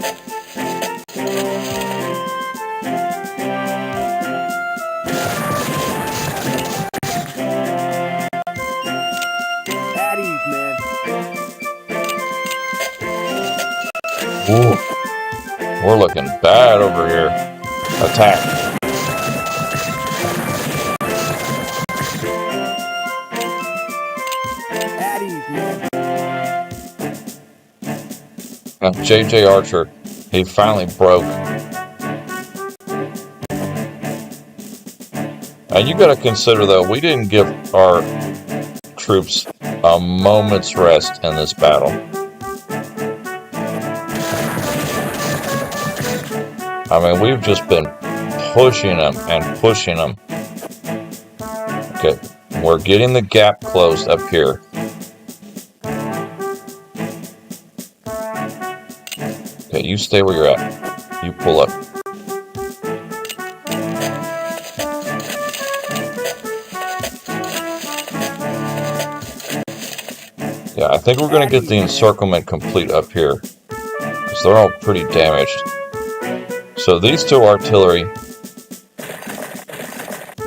Ooh, we're looking bad over here. Attack. Now, J.J. Archer, he finally broke. Now, you got to consider, though, we didn't give our troops a moment's rest in this battle. I mean, we've just been pushing them and pushing them. Okay, we're getting the gap closed up here. Okay, you stay where you're at. You pull up. Yeah, I think we're going to get the encirclement complete up here, because they're all pretty damaged. So these two artillery,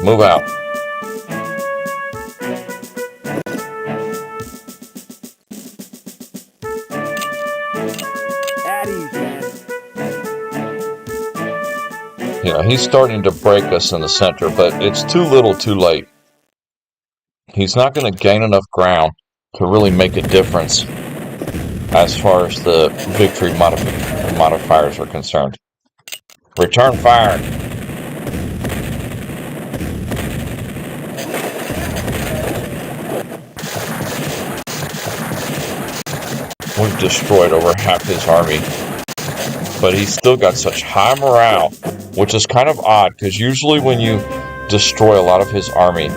move out. You know, he's starting to break us in the center, but it's too little too late. He's not going to gain enough ground to really make a difference as far as the victory modifiers are concerned. Return fire. We've destroyed over half his army, but he's still got such high morale, which is kind of odd, because usually when you destroy a lot of his army,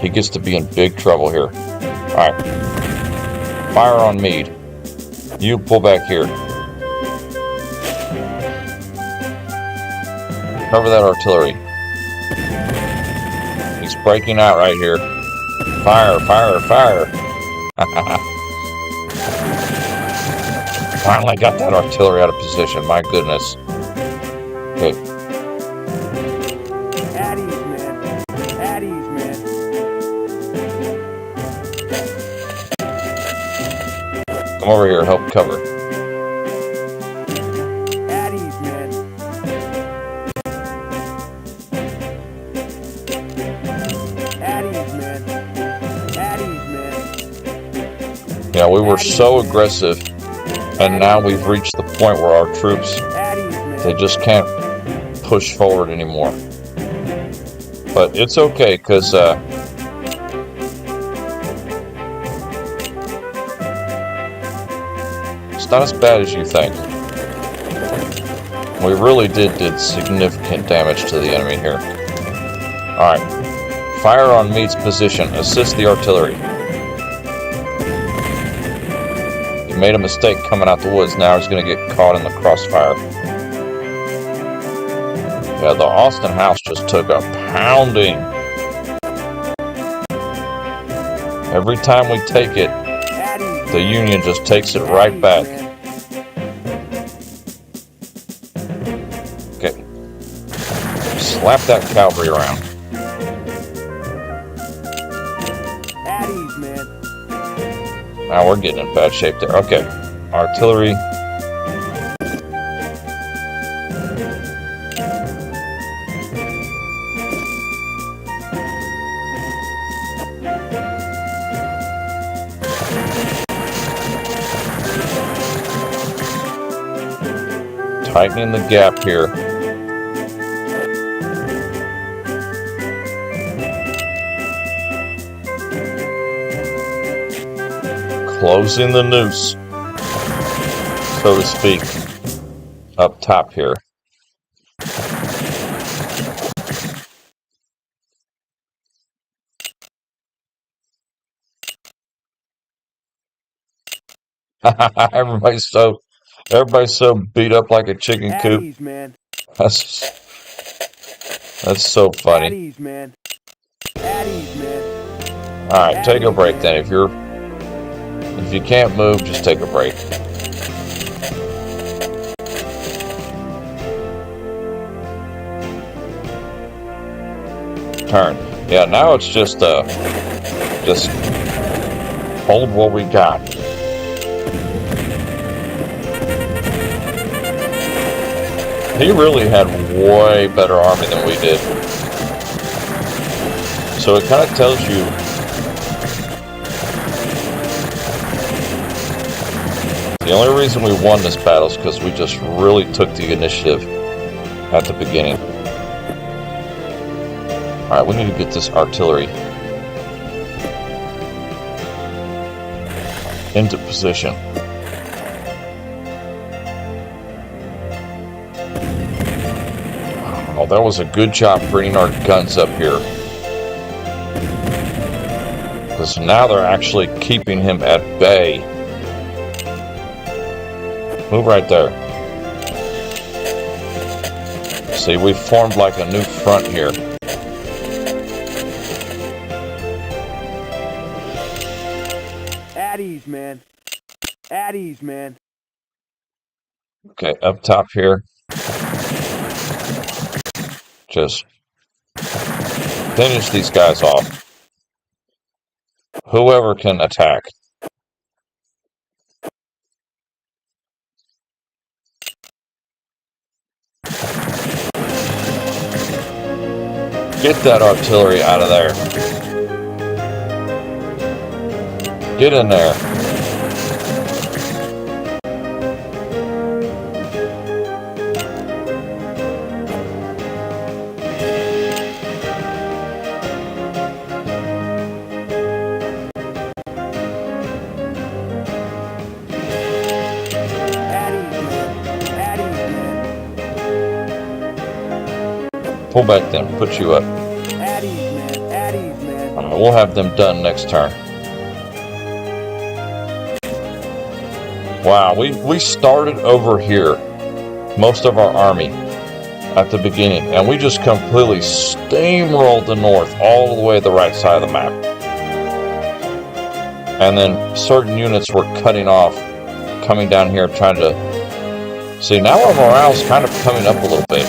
he gets to be in big trouble here. Alright, fire on Meade. You pull back here. Cover that artillery. He's breaking out right here. Fire, fire, fire. Finally got that artillery out of position. My goodness. Okay. Come over here, help cover. Yeah, we were so aggressive, and now we've reached the point where our troops, they just can't push forward anymore. But it's okay, because it's not as bad as you think. We really did significant damage to the enemy here. Alright, fire on Meade's position, assist the artillery. He made a mistake coming out the woods, now he's going to get caught in the crossfire. Yeah, the Austin House just took a pounding. Every time we take it, the Union just takes it right back. Okay. Slap that cavalry around. Now we're getting in bad shape there. Okay. Artillery. Tightening the gap here. Closing the noose, so to speak, up top here. Everybody's so beat up like a chicken coop. Man. That's so funny. Man. Alright, take a break then. If you can't move, just take a break. Turn. Yeah, now it's just hold what we got. He really had way better army than we did. So it kind of tells you the only reason we won this battle is because we just really took the initiative at the beginning. Alright, we need to get this artillery into position. Oh, that was a good job bringing our guns up here. Because now they're actually keeping him at bay. Move right there. See, we formed like a new front here. At ease, man. At ease, man. Okay, up top here. Just finish these guys off. Whoever can attack. Get that artillery out of there. Get in there. Pull back then, put you up. We'll have them done next turn. Wow, we started over here, most of our army, at the beginning, and we just completely steamrolled the north all the way to the right side of the map. And then certain units were cutting off, coming down here trying to... See, now our morale's kind of coming up a little bit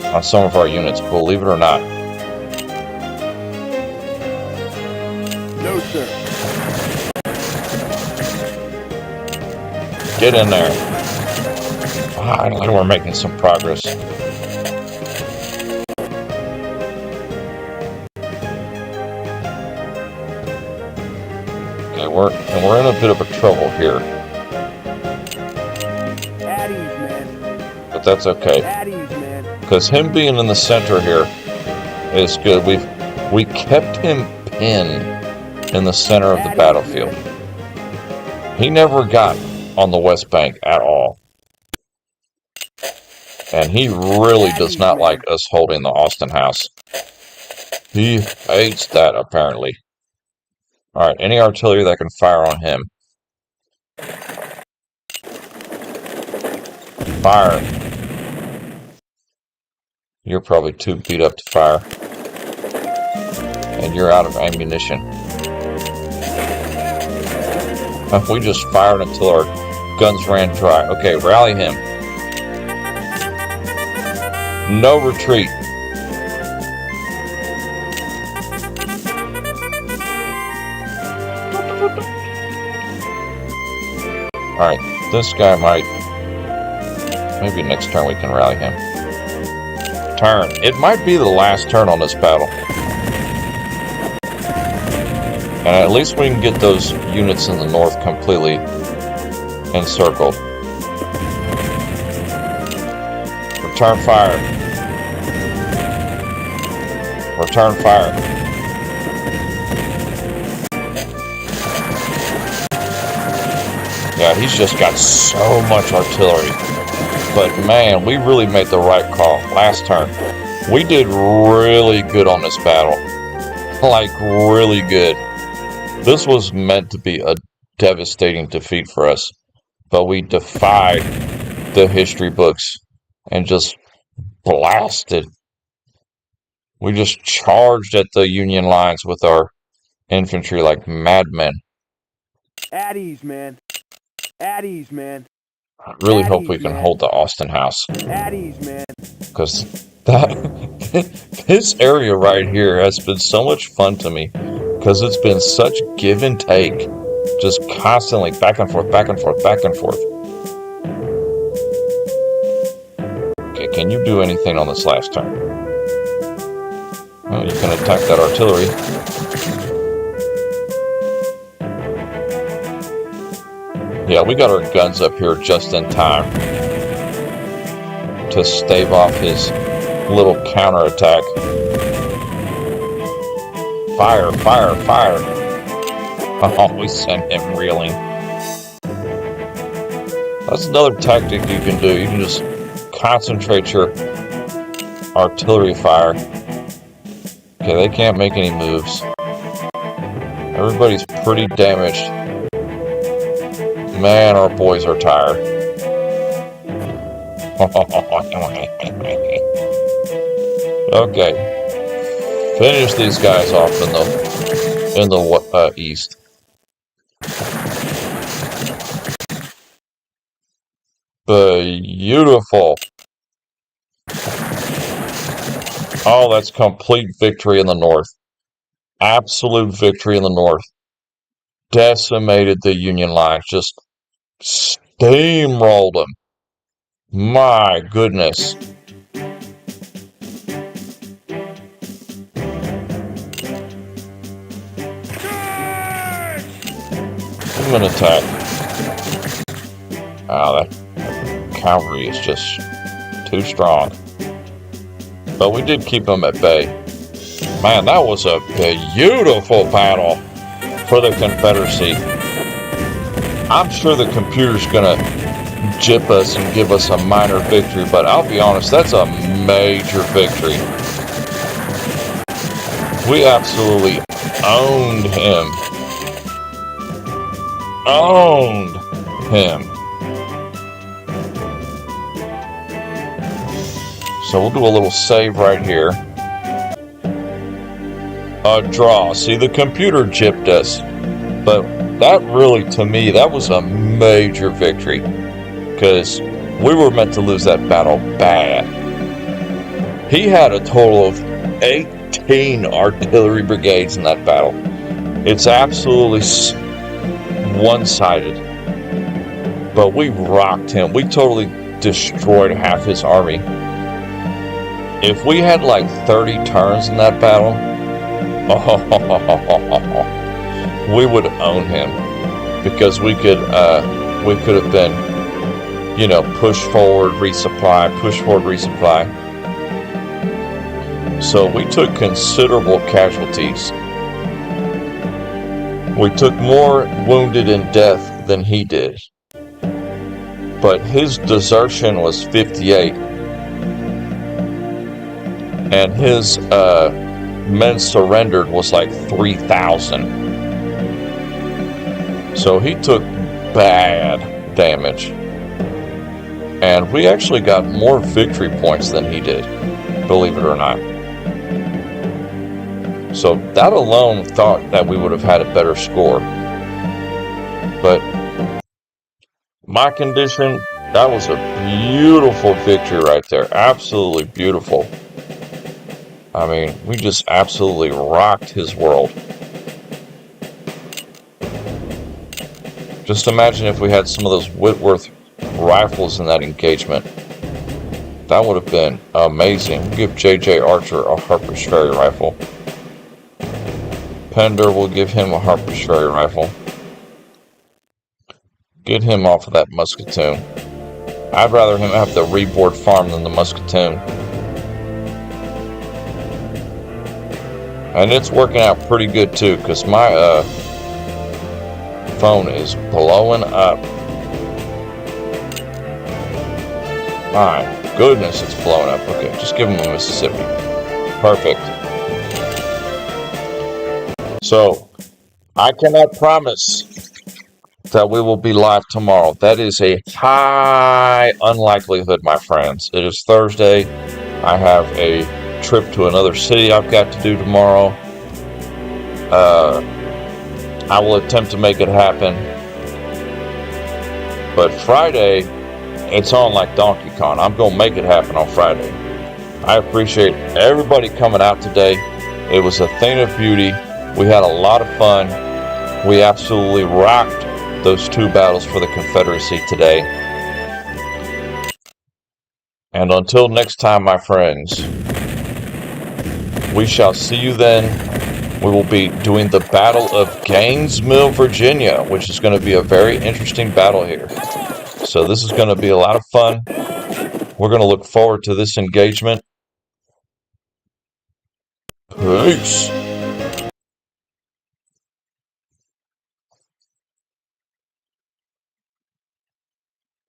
on some of our units, believe it or not. No, sir. Get in there. Finally, we're making some progress. Okay, we're in a bit of a trouble here. But that's okay. Because him being in the center here is good. We kept him pinned in the center of the battlefield. He never got on the West Bank at all. And he really does not like us holding the Austin house. He hates that, apparently. Alright, any artillery that can fire on him. Fire. You're probably too beat up to fire. And you're out of ammunition. We just fired until our guns ran dry. Okay, rally him. No retreat. Alright, this guy might... Maybe next turn we can rally him. Turn. It might be the last turn on this battle. And at least we can get those units in the north completely encircled. Return fire. Return fire. Yeah, he's just got so much artillery. But man, we really made the right call last turn. We did really good on this battle. Like, really good. This was meant to be a devastating defeat for us. But we defied the history books and just blasted. We just charged at the Union lines with our infantry like madmen. At ease, man. At ease, man. I really hope we can hold the Austin House. At ease, man. Because this area right here has been so much fun to me. Because it's been such give and take. Just constantly back and forth, back and forth, back and forth. Okay, can you do anything on this last turn? Well, you can attack that artillery. Yeah, we got our guns up here just in time to stave off his little counterattack. Fire, fire, fire. Oh, we sent him reeling. That's another tactic you can do. You can just concentrate your artillery fire. Okay, they can't make any moves. Everybody's pretty damaged. Man, our boys are tired. Okay. Finish these guys off in the east. Beautiful. Oh, that's complete victory in the north. Absolute victory in the north. Decimated the Union lines. Just steamrolled them. My goodness. I'm gonna attack. Oh, that cavalry is just too strong. But we did keep them at bay. Man, that was a beautiful battle for the Confederacy. I'm sure the computer's gonna jip us and give us a minor victory, but I'll be honest, that's a major victory. We absolutely owned him. Owned him. So we'll do a little save right here. A draw. See, the computer gypped us. But that really, to me, that was a major victory. Because we were meant to lose that battle bad. He had a total of 18 artillery brigades in that battle. It's absolutely one-sided. But we rocked him. We totally destroyed half his army. If we had like 30 turns in that battle, we would own him. Because we could have been, you know, push forward, resupply, push forward, resupply. So we took considerable casualties. We took more wounded and death than he did. But his desertion was 58. And his men surrendered was like 3,000. So he took bad damage. And we actually got more victory points than he did, believe it or not. So that alone thought that we would have had a better score. But my condition, that was a beautiful victory right there. Absolutely beautiful. I mean, we just absolutely rocked his world. Just imagine if we had some of those Whitworth rifles in that engagement. That would have been amazing. We'll give J.J. Archer a Harper's Ferry rifle. Pender will give him a Harper's Ferry rifle. Get him off of that musketoon. I'd rather him have the reboard farm than the musketoon. And it's working out pretty good too, because my phone is blowing up. My goodness, it's blowing up. Okay, just give him a Mississippi. Perfect. So, I cannot promise that we will be live tomorrow. That is a high unlikelihood, my friends. It is Thursday. I have a trip to another city I've got to do tomorrow. I will attempt to make it happen. But Friday, it's on like Donkey Kong. I'm going to make it happen on Friday. I appreciate everybody coming out today. It was a thing of beauty. We had a lot of fun. We absolutely rocked those two battles for the Confederacy today. And until next time, my friends, we shall see you then. We will be doing the Battle of Gainesville, Virginia, which is going to be a very interesting battle here. So this is going to be a lot of fun. We're going to look forward to this engagement. Peace.